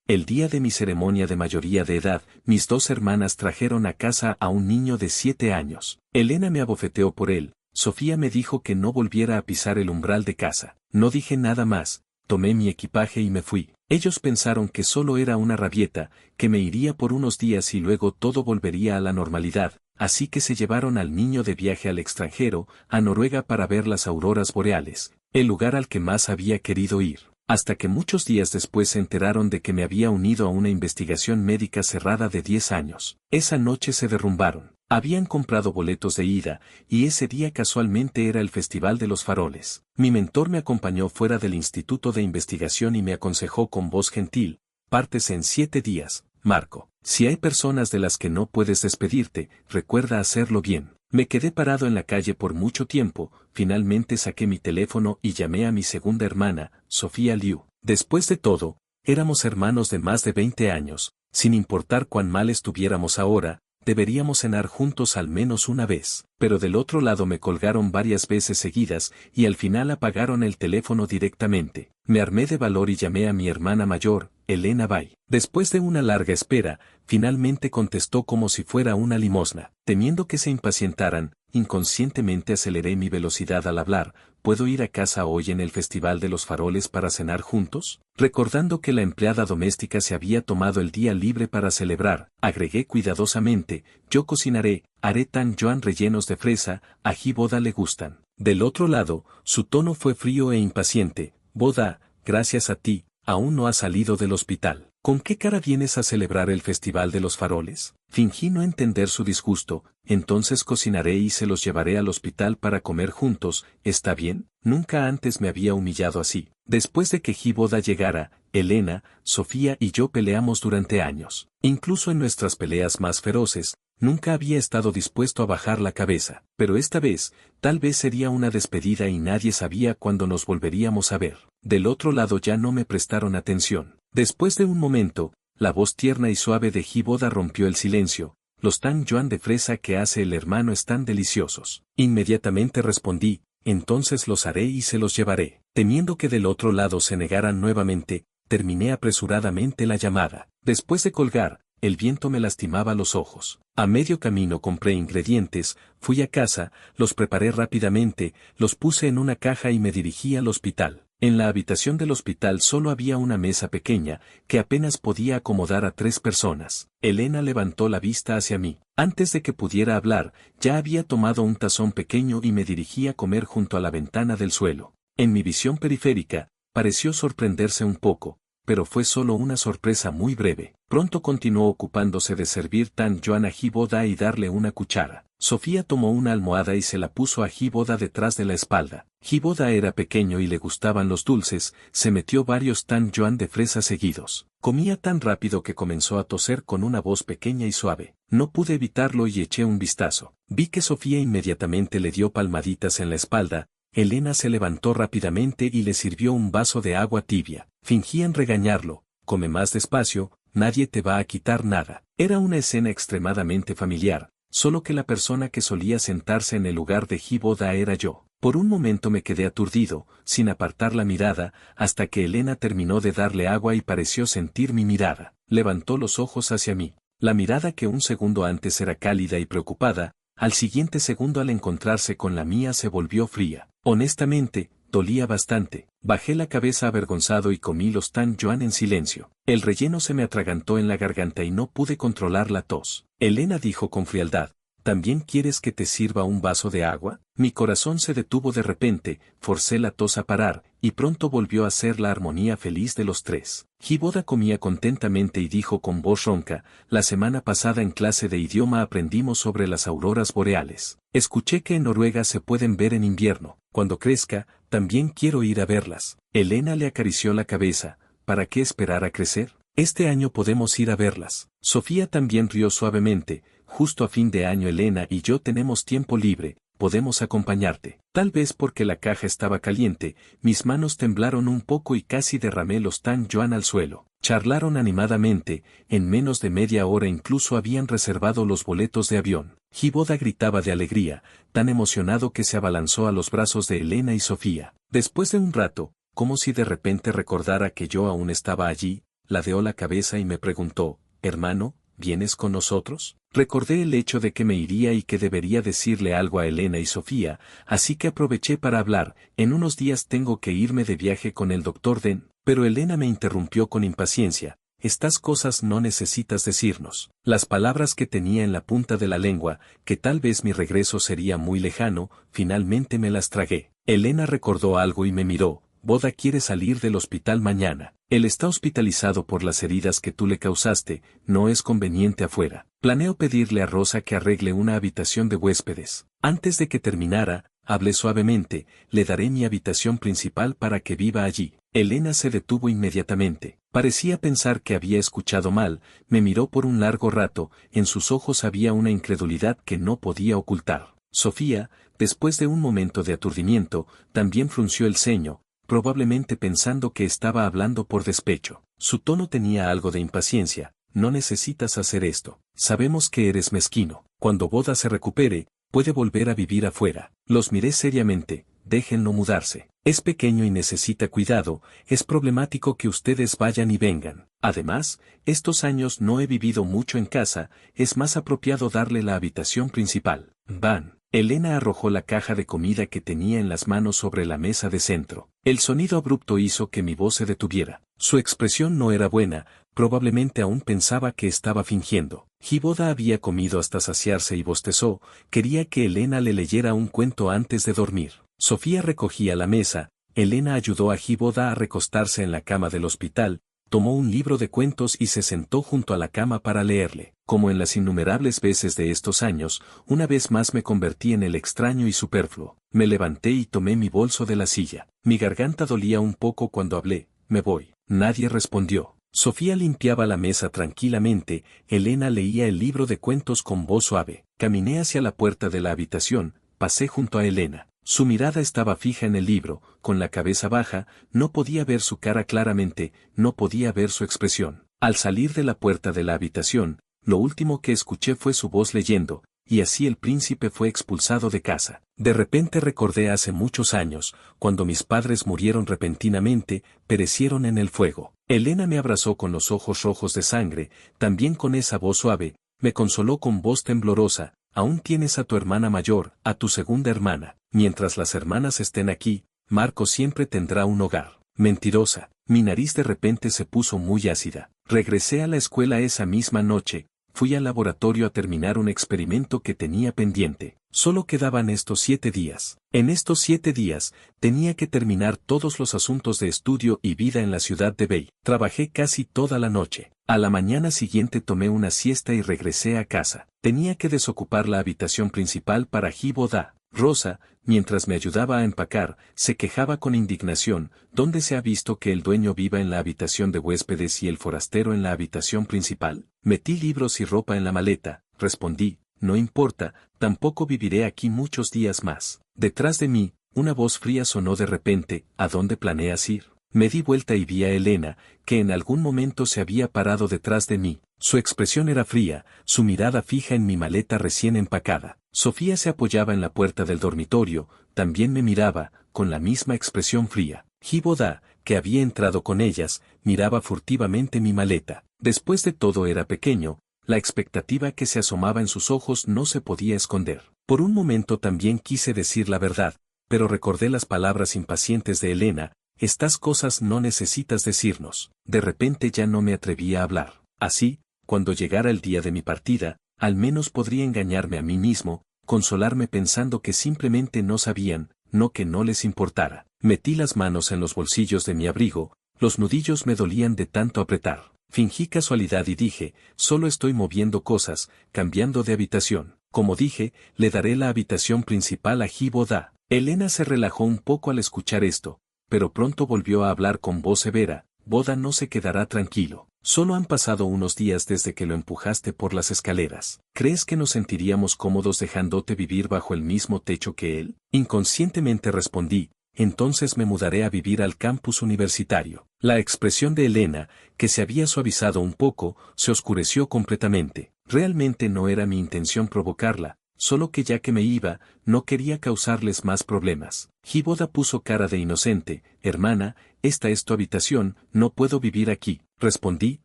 El día de mi ceremonia de mayoría de edad, mis dos hermanas trajeron a casa a un niño de 7 años. Elena me abofeteó por él, Sofía me dijo que no volviera a pisar el umbral de casa. No dije nada más, tomé mi equipaje y me fui. Ellos pensaron que solo era una rabieta, que me iría por unos días y luego todo volvería a la normalidad, así que se llevaron al niño de viaje al extranjero, a Noruega para ver las auroras boreales, el lugar al que más había querido ir. Hasta que muchos días después se enteraron de que me había unido a una investigación médica cerrada de 10 años. Esa noche se derrumbaron. Habían comprado boletos de ida, y ese día casualmente era el Festival de los Faroles. Mi mentor me acompañó fuera del Instituto de Investigación y me aconsejó con voz gentil: partes en 7 días, Marco. Si hay personas de las que no puedes despedirte, recuerda hacerlo bien. Me quedé parado en la calle por mucho tiempo, finalmente saqué mi teléfono y llamé a mi segunda hermana, Sofía Liu. Después de todo, éramos hermanos de más de 20 años, sin importar cuán mal estuviéramos ahora, deberíamos cenar juntos al menos una vez. Pero del otro lado me colgaron varias veces seguidas y al final apagaron el teléfono directamente. Me armé de valor y llamé a mi hermana mayor, Elena Bay. Después de una larga espera, finalmente contestó como si fuera una limosna. Temiendo que se impacientaran, inconscientemente aceleré mi velocidad al hablar. ¿Puedo ir a casa hoy en el Festival de los Faroles para cenar juntos? Recordando que la empleada doméstica se había tomado el día libre para celebrar, agregué cuidadosamente: yo cocinaré, haré tan yuan rellenos de fresa, ají boda le gustan. Del otro lado, su tono fue frío e impaciente: boda, gracias a ti, aún no has salido del hospital. ¿Con qué cara vienes a celebrar el Festival de los Faroles? Fingí no entender su disgusto: entonces cocinaré y se los llevaré al hospital para comer juntos, ¿está bien? Nunca antes me había humillado así. Después de que Jiboda llegara, Elena, Sofía y yo peleamos durante años. Incluso en nuestras peleas más feroces, nunca había estado dispuesto a bajar la cabeza. Pero esta vez, tal vez sería una despedida y nadie sabía cuándo nos volveríamos a ver. Del otro lado ya no me prestaron atención. Después de un momento, la voz tierna y suave de Jiboda rompió el silencio: los tan yuan de fresa que hace el hermano están deliciosos. Inmediatamente respondí: entonces los haré y se los llevaré. Temiendo que del otro lado se negaran nuevamente, terminé apresuradamente la llamada. Después de colgar, el viento me lastimaba los ojos. A medio camino compré ingredientes, fui a casa, los preparé rápidamente, los puse en una caja y me dirigí al hospital. En la habitación del hospital solo había una mesa pequeña, que apenas podía acomodar a 3 personas. Elena levantó la vista hacia mí. Antes de que pudiera hablar, ya había tomado un tazón pequeño y me dirigí a comer junto a la ventana del suelo. En mi visión periférica, pareció sorprenderse un poco, pero fue solo una sorpresa muy breve. Pronto continuó ocupándose de servir tan yuan a Jiboda y darle una cuchara. Sofía tomó una almohada y se la puso a Jiboda detrás de la espalda. Jiboda era pequeño y le gustaban los dulces, se metió varios tan yuan de fresa seguidos. Comía tan rápido que comenzó a toser con una voz pequeña y suave. No pude evitarlo y eché un vistazo. Vi que Sofía inmediatamente le dio palmaditas en la espalda. Elena se levantó rápidamente y le sirvió un vaso de agua tibia. Fingían regañarlo: come más despacio, nadie te va a quitar nada. Era una escena extremadamente familiar, solo que la persona que solía sentarse en el lugar de Jiboda era yo. Por un momento me quedé aturdido, sin apartar la mirada, hasta que Elena terminó de darle agua y pareció sentir mi mirada. Levantó los ojos hacia mí. La mirada que un segundo antes era cálida y preocupada, al siguiente segundo al encontrarse con la mía se volvió fría. Honestamente, dolía bastante. Bajé la cabeza avergonzado y comí los tan yuan en silencio. El relleno se me atragantó en la garganta y no pude controlar la tos. Elena dijo con frialdad: ¿también quieres que te sirva un vaso de agua? Mi corazón se detuvo de repente, forcé la tos a parar, y pronto volvió a ser la armonía feliz de los 3. Jiboda comía contentamente y dijo con voz ronca: la semana pasada en clase de idioma aprendimos sobre las auroras boreales. Escuché que en Noruega se pueden ver en invierno. Cuando crezca, también quiero ir a verlas. Elena le acarició la cabeza: ¿para qué esperar a crecer? Este año podemos ir a verlas. Sofía también rió suavemente: justo a fin de año Elena y yo tenemos tiempo libre, podemos acompañarte. Tal vez porque la caja estaba caliente, mis manos temblaron un poco y casi derramé los tan yuan al suelo. Charlaron animadamente, en menos de media hora incluso habían reservado los boletos de avión. Jiboda gritaba de alegría, tan emocionado que se abalanzó a los brazos de Elena y Sofía. Después de un rato, como si de repente recordara que yo aún estaba allí, ladeó la cabeza y me preguntó, hermano, ¿vienes con nosotros? Recordé el hecho de que me iría y que debería decirle algo a Elena y Sofía, así que aproveché para hablar. En unos días tengo que irme de viaje con el doctor Den, pero Elena me interrumpió con impaciencia. Estas cosas no necesitas decirnos. Las palabras que tenía en la punta de la lengua, que tal vez mi regreso sería muy lejano, finalmente me las tragué. Elena recordó algo y me miró. Boda quiere salir del hospital mañana. Él está hospitalizado por las heridas que tú le causaste, no es conveniente afuera. Planeo pedirle a Rosa que arregle una habitación de huéspedes. Antes de que terminara, hablé suavemente, le daré mi habitación principal para que viva allí. Elena se detuvo inmediatamente. Parecía pensar que había escuchado mal, me miró por un largo rato, en sus ojos había una incredulidad que no podía ocultar. Sofía, después de un momento de aturdimiento, también frunció el ceño, probablemente pensando que estaba hablando por despecho. Su tono tenía algo de impaciencia. No necesitas hacer esto. Sabemos que eres mezquino. Cuando Boda se recupere, puede volver a vivir afuera. Los miré seriamente. Déjenlo mudarse. Es pequeño y necesita cuidado. Es problemático que ustedes vayan y vengan. Además, estos años no he vivido mucho en casa. Es más apropiado darle la habitación principal. Van. Elena arrojó la caja de comida que tenía en las manos sobre la mesa de centro. El sonido abrupto hizo que mi voz se detuviera. Su expresión no era buena, probablemente aún pensaba que estaba fingiendo. Giboda había comido hasta saciarse y bostezó, quería que Elena le leyera un cuento antes de dormir. Sofía recogía la mesa, Elena ayudó a Giboda a recostarse en la cama del hospital, tomó un libro de cuentos y se sentó junto a la cama para leerle. Como en las innumerables veces de estos años, una vez más me convertí en el extraño y superfluo. Me levanté y tomé mi bolso de la silla. Mi garganta dolía un poco cuando hablé. Me voy. Nadie respondió. Sofía limpiaba la mesa tranquilamente, Elena leía el libro de cuentos con voz suave. Caminé hacia la puerta de la habitación, pasé junto a Elena. Su mirada estaba fija en el libro, con la cabeza baja, no podía ver su cara claramente, no podía ver su expresión. Al salir de la puerta de la habitación, lo último que escuché fue su voz leyendo, y así el príncipe fue expulsado de casa. De repente recordé hace muchos años, cuando mis padres murieron repentinamente, perecieron en el fuego. Elena me abrazó con los ojos rojos de sangre, también con esa voz suave, me consoló con voz temblorosa. Aún tienes a tu hermana mayor, a tu segunda hermana. Mientras las hermanas estén aquí, Marco siempre tendrá un hogar. Mentirosa. Mi nariz de repente se puso muy ácida. Regresé a la escuela esa misma noche. Fui al laboratorio a terminar un experimento que tenía pendiente. Solo quedaban estos 7 días. En estos 7 días, tenía que terminar todos los asuntos de estudio y vida en la ciudad de Bay. Trabajé casi toda la noche. A la mañana siguiente tomé una siesta y regresé a casa. Tenía que desocupar la habitación principal para Giboda. Rosa, mientras me ayudaba a empacar, se quejaba con indignación. ¿Dónde se ha visto que el dueño viva en la habitación de huéspedes y el forastero en la habitación principal? Metí libros y ropa en la maleta, respondí. No importa, tampoco viviré aquí muchos días más. Detrás de mí, una voz fría sonó de repente. ¿A dónde planeas ir? Me di vuelta y vi a Elena, que en algún momento se había parado detrás de mí. Su expresión era fría, su mirada fija en mi maleta recién empacada. Sofía se apoyaba en la puerta del dormitorio, también me miraba, con la misma expresión fría. Giboda, que había entrado con ellas, miraba furtivamente mi maleta. Después de todo era pequeño, la expectativa que se asomaba en sus ojos no se podía esconder. Por un momento también quise decir la verdad, pero recordé las palabras impacientes de Elena. Estas cosas no necesitas decirnos. De repente ya no me atrevía a hablar. Así, cuando llegara el día de mi partida, al menos podría engañarme a mí mismo, consolarme pensando que simplemente no sabían, no que no les importara. Metí las manos en los bolsillos de mi abrigo, los nudillos me dolían de tanto apretar. Fingí casualidad y dije, solo estoy moviendo cosas, cambiando de habitación. Como dije, le daré la habitación principal a Giboda. Elena se relajó un poco al escuchar esto, pero pronto volvió a hablar con voz severa. Boda no se quedará tranquilo. Solo han pasado unos días desde que lo empujaste por las escaleras. ¿Crees que nos sentiríamos cómodos dejándote vivir bajo el mismo techo que él? Inconscientemente respondí, entonces me mudaré a vivir al campus universitario. La expresión de Elena, que se había suavizado un poco, se oscureció completamente. Realmente no era mi intención provocarla, solo que ya que me iba, no quería causarles más problemas. Giboda puso cara de inocente. Hermana, esta es tu habitación, no puedo vivir aquí. respondí,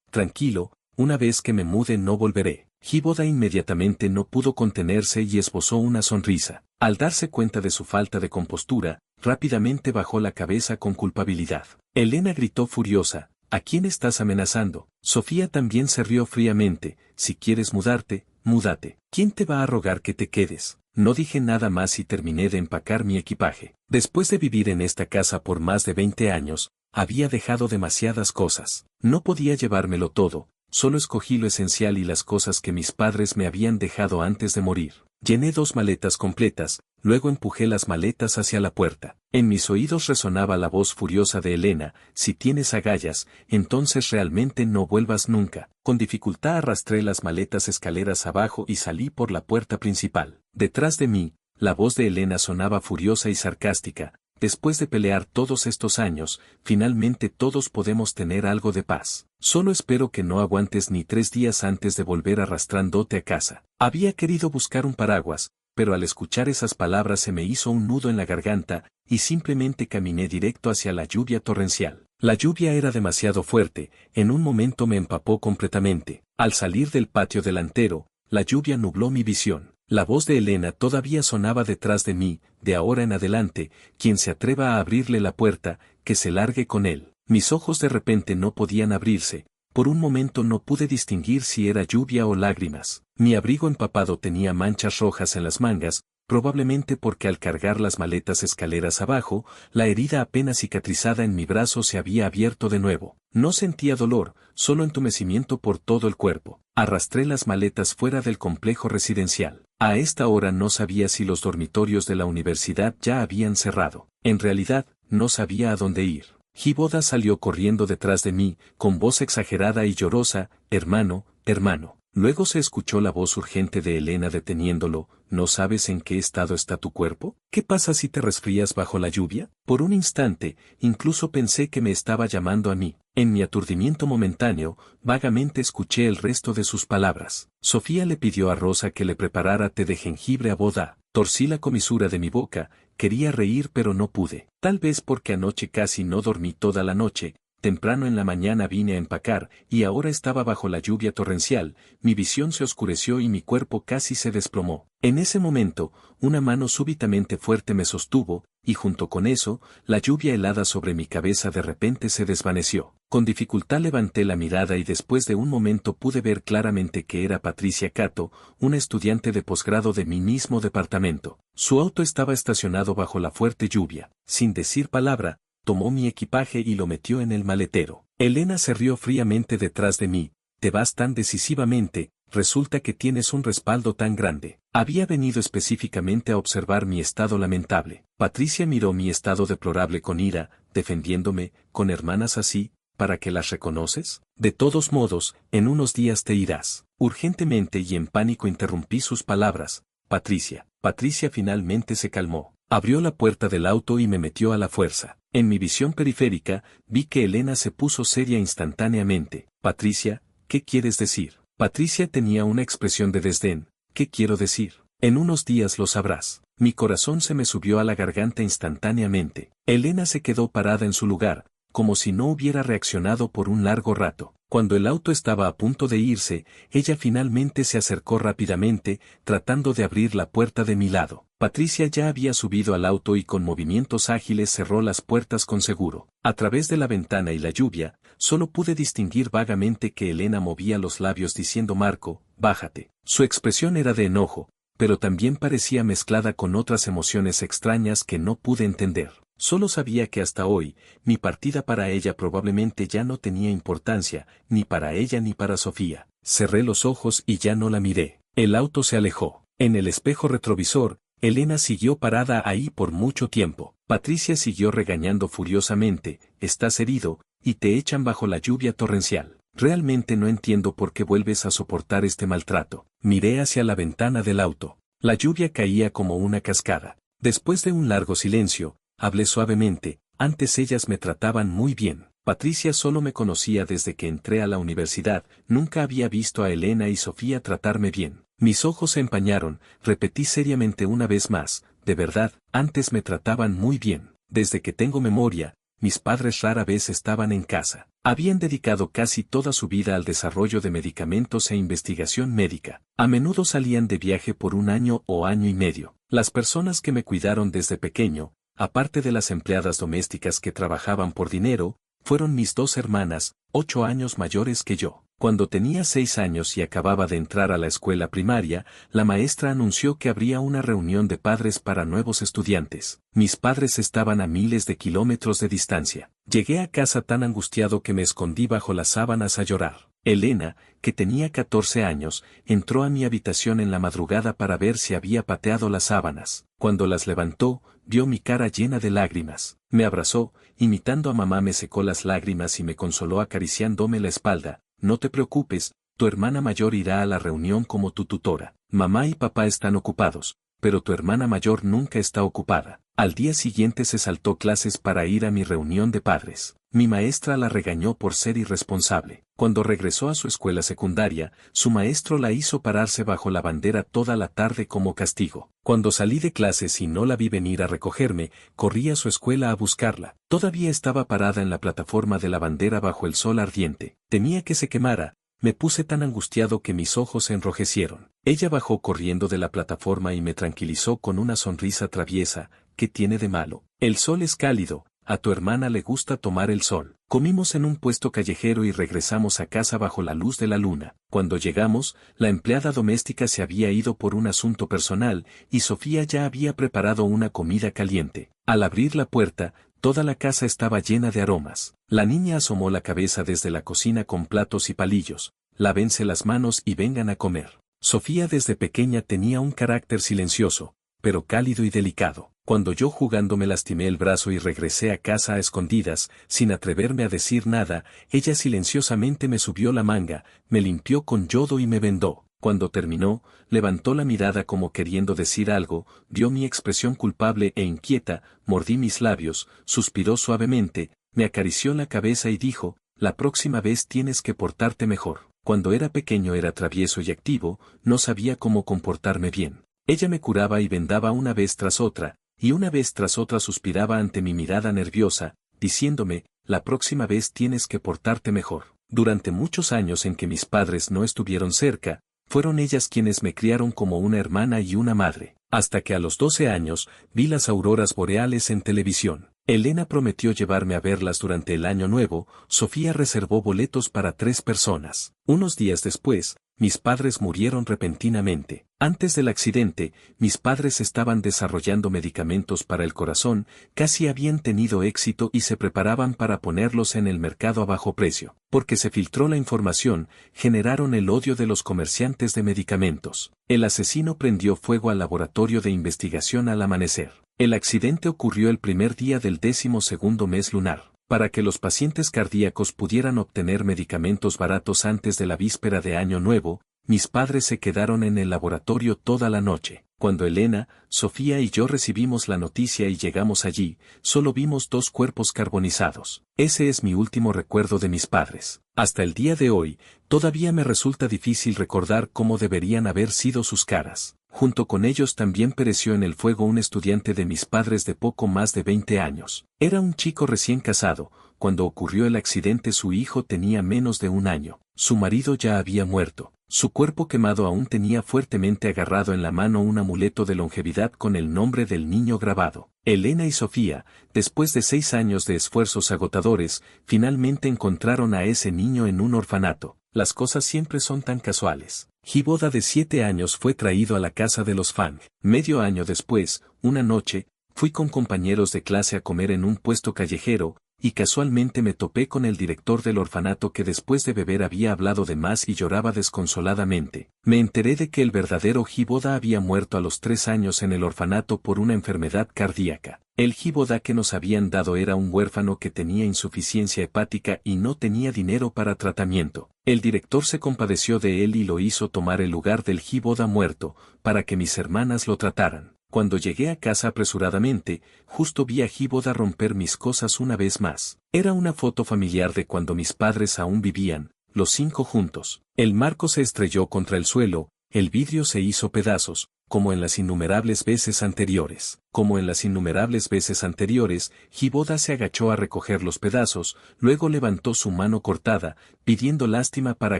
tranquilo, una vez que me mude no volveré. Giboda inmediatamente no pudo contenerse y esbozó una sonrisa. Al darse cuenta de su falta de compostura, rápidamente bajó la cabeza con culpabilidad. Elena gritó furiosa, ¿a quién estás amenazando? Sofía también se rió fríamente, si quieres mudarte, múdate. ¿Quién te va a rogar que te quedes? No dije nada más y terminé de empacar mi equipaje. Después de vivir en esta casa por más de 20 años, había dejado demasiadas cosas. No podía llevármelo todo. Solo escogí lo esencial y las cosas que mis padres me habían dejado antes de morir. Llené 2 maletas completas, luego empujé las maletas hacia la puerta. En mis oídos resonaba la voz furiosa de Elena, si tienes agallas, entonces realmente no vuelvas nunca. Con dificultad arrastré las maletas escaleras abajo y salí por la puerta principal. Detrás de mí, la voz de Elena sonaba furiosa y sarcástica. Después de pelear todos estos años, finalmente todos podemos tener algo de paz. Solo espero que no aguantes ni 3 días antes de volver arrastrándote a casa. Había querido buscar un paraguas, pero al escuchar esas palabras se me hizo un nudo en la garganta, y simplemente caminé directo hacia la lluvia torrencial. La lluvia era demasiado fuerte, en un momento me empapó completamente. Al salir del patio delantero, la lluvia nubló mi visión. La voz de Elena todavía sonaba detrás de mí, de ahora en adelante, quien se atreva a abrirle la puerta, que se largue con él. Mis ojos de repente no podían abrirse, por un momento no pude distinguir si era lluvia o lágrimas. Mi abrigo empapado tenía manchas rojas en las mangas, probablemente porque al cargar las maletas escaleras abajo, la herida apenas cicatrizada en mi brazo se había abierto de nuevo. No sentía dolor, solo entumecimiento por todo el cuerpo. Arrastré las maletas fuera del complejo residencial. A esta hora no sabía si los dormitorios de la universidad ya habían cerrado. En realidad, no sabía a dónde ir. Giboda salió corriendo detrás de mí, con voz exagerada y llorosa, hermano, hermano. Luego se escuchó la voz urgente de Elena deteniéndolo, ¿no sabes en qué estado está tu cuerpo? ¿Qué pasa si te resfrías bajo la lluvia? Por un instante, incluso pensé que me estaba llamando a mí. En mi aturdimiento momentáneo, vagamente escuché el resto de sus palabras. Sofía le pidió a Rosa que le preparara té de jengibre a boda. Torcí la comisura de mi boca, quería reír pero no pude. Tal vez porque anoche casi no dormí toda la noche. Temprano en la mañana vine a empacar, y ahora estaba bajo la lluvia torrencial, mi visión se oscureció y mi cuerpo casi se desplomó. En ese momento, una mano súbitamente fuerte me sostuvo, y junto con eso, la lluvia helada sobre mi cabeza de repente se desvaneció. Con dificultad levanté la mirada y después de un momento pude ver claramente que era Patricia Cato, una estudiante de posgrado de mi mismo departamento. Su auto estaba estacionado bajo la fuerte lluvia. Sin decir palabra, tomó mi equipaje y lo metió en el maletero. Elena se rió fríamente detrás de mí, te vas tan decisivamente, resulta que tienes un respaldo tan grande. Había venido específicamente a observar mi estado lamentable. Patricia miró mi estado deplorable con ira, defendiéndome, con hermanas así, ¿para qué las reconoces? De todos modos, en unos días te irás. Urgentemente y en pánico interrumpí sus palabras. Patricia. Patricia finalmente se calmó. Abrió la puerta del auto y me metió a la fuerza. En mi visión periférica, vi que Elena se puso seria instantáneamente. Patricia, ¿qué quieres decir? Patricia tenía una expresión de desdén. ¿Qué quiero decir? En unos días lo sabrás. Mi corazón se me subió a la garganta instantáneamente. Elena se quedó parada en su lugar, como si no hubiera reaccionado por un largo rato. Cuando el auto estaba a punto de irse, ella finalmente se acercó rápidamente, tratando de abrir la puerta de mi lado. Patricia ya había subido al auto y con movimientos ágiles cerró las puertas con seguro. A través de la ventana y la lluvia, solo pude distinguir vagamente que Elena movía los labios diciendo Marco, bájate. Su expresión era de enojo, pero también parecía mezclada con otras emociones extrañas que no pude entender. Solo sabía que hasta hoy, mi partida para ella probablemente ya no tenía importancia, ni para ella ni para Sofía. Cerré los ojos y ya no la miré. El auto se alejó. En el espejo retrovisor, Elena siguió parada ahí por mucho tiempo. Patricia siguió regañando furiosamente, estás herido, y te echan bajo la lluvia torrencial. Realmente no entiendo por qué vuelves a soportar este maltrato. Miré hacia la ventana del auto. La lluvia caía como una cascada. Después de un largo silencio, hablé suavemente, antes ellas me trataban muy bien. Patricia solo me conocía desde que entré a la universidad, nunca había visto a Elena y Sofía tratarme bien. Mis ojos se empañaron, repetí seriamente una vez más, de verdad, antes me trataban muy bien. Desde que tengo memoria, mis padres rara vez estaban en casa. Habían dedicado casi toda su vida al desarrollo de medicamentos e investigación médica. A menudo salían de viaje por un año o año y medio. Las personas que me cuidaron desde pequeño, aparte de las empleadas domésticas que trabajaban por dinero, fueron mis dos hermanas, 8 años mayores que yo. Cuando tenía 6 años y acababa de entrar a la escuela primaria, la maestra anunció que habría una reunión de padres para nuevos estudiantes. Mis padres estaban a miles de kilómetros de distancia. Llegué a casa tan angustiado que me escondí bajo las sábanas a llorar. Elena, que tenía 14 años, entró a mi habitación en la madrugada para ver si había pateado las sábanas. Cuando las levantó, vio mi cara llena de lágrimas. Me abrazó, imitando a mamá me secó las lágrimas y me consoló acariciándome la espalda. No te preocupes, tu hermana mayor irá a la reunión como tu tutora. Mamá y papá están ocupados, pero tu hermana mayor nunca está ocupada. Al día siguiente se saltó clases para ir a mi reunión de padres. Mi maestra la regañó por ser irresponsable. Cuando regresó a su escuela secundaria, su maestro la hizo pararse bajo la bandera toda la tarde como castigo. Cuando salí de clases y no la vi venir a recogerme, corrí a su escuela a buscarla. Todavía estaba parada en la plataforma de la bandera bajo el sol ardiente. Temía que se quemara. Me puse tan angustiado que mis ojos se enrojecieron. Ella bajó corriendo de la plataforma y me tranquilizó con una sonrisa traviesa. ¿Qué tiene de malo? El sol es cálido. A tu hermana le gusta tomar el sol. Comimos en un puesto callejero y regresamos a casa bajo la luz de la luna. Cuando llegamos, la empleada doméstica se había ido por un asunto personal y Sofía ya había preparado una comida caliente. Al abrir la puerta, toda la casa estaba llena de aromas. La niña asomó la cabeza desde la cocina con platos y palillos. Lávense las manos y vengan a comer. Sofía desde pequeña tenía un carácter silencioso, pero cálido y delicado. Cuando yo jugando me lastimé el brazo y regresé a casa a escondidas, sin atreverme a decir nada, ella silenciosamente me subió la manga, me limpió con yodo y me vendó. Cuando terminó, levantó la mirada como queriendo decir algo, vio mi expresión culpable e inquieta, mordí mis labios, suspiró suavemente, me acarició la cabeza y dijo, la próxima vez tienes que portarte mejor. Cuando era pequeño era travieso y activo, no sabía cómo comportarme bien. Ella me curaba y vendaba una vez tras otra, y una vez tras otra suspiraba ante mi mirada nerviosa, diciéndome, la próxima vez tienes que portarte mejor. Durante muchos años en que mis padres no estuvieron cerca, fueron ellas quienes me criaron como una hermana y una madre, hasta que a los 12 años vi las auroras boreales en televisión. Elena prometió llevarme a verlas durante el año nuevo. Sofía reservó boletos para 3 personas. Unos días después, mis padres murieron repentinamente. Antes del accidente, mis padres estaban desarrollando medicamentos para el corazón, casi habían tenido éxito y se preparaban para ponerlos en el mercado a bajo precio. Porque se filtró la información, generaron el odio de los comerciantes de medicamentos. El asesino prendió fuego al laboratorio de investigación al amanecer. El accidente ocurrió el primer día del 12º mes lunar. Para que los pacientes cardíacos pudieran obtener medicamentos baratos antes de la víspera de Año Nuevo, mis padres se quedaron en el laboratorio toda la noche. Cuando Elena, Sofía y yo recibimos la noticia y llegamos allí, solo vimos 2 cuerpos carbonizados. Ese es mi último recuerdo de mis padres. Hasta el día de hoy, todavía me resulta difícil recordar cómo deberían haber sido sus caras. Junto con ellos también pereció en el fuego un estudiante de mis padres de poco más de 20 años. Era un chico recién casado. Cuando ocurrió el accidente su hijo tenía menos de 1 año. Su marido ya había muerto. Su cuerpo quemado aún tenía fuertemente agarrado en la mano un amuleto de longevidad con el nombre del niño grabado. Elena y Sofía, después de 6 años de esfuerzos agotadores, finalmente encontraron a ese niño en un orfanato. Las cosas siempre son tan casuales. Giboda de 7 años fue traído a la casa de los Fang. Medio año después, una noche, fui con compañeros de clase a comer en un puesto callejero, y casualmente me topé con el director del orfanato que después de beber había hablado de más y lloraba desconsoladamente. Me enteré de que el verdadero Giboda había muerto a los 3 años en el orfanato por una enfermedad cardíaca. El Giboda que nos habían dado era un huérfano que tenía insuficiencia hepática y no tenía dinero para tratamiento. El director se compadeció de él y lo hizo tomar el lugar del Giboda muerto, para que mis hermanas lo trataran. Cuando llegué a casa apresuradamente, justo vi a Giboda romper mis cosas una vez más. Era una foto familiar de cuando mis padres aún vivían, los 5 juntos. El marco se estrelló contra el suelo, el vidrio se hizo pedazos, como en las innumerables veces anteriores. Como en las innumerables veces anteriores, Giboda se agachó a recoger los pedazos, luego levantó su mano cortada, pidiendo lástima para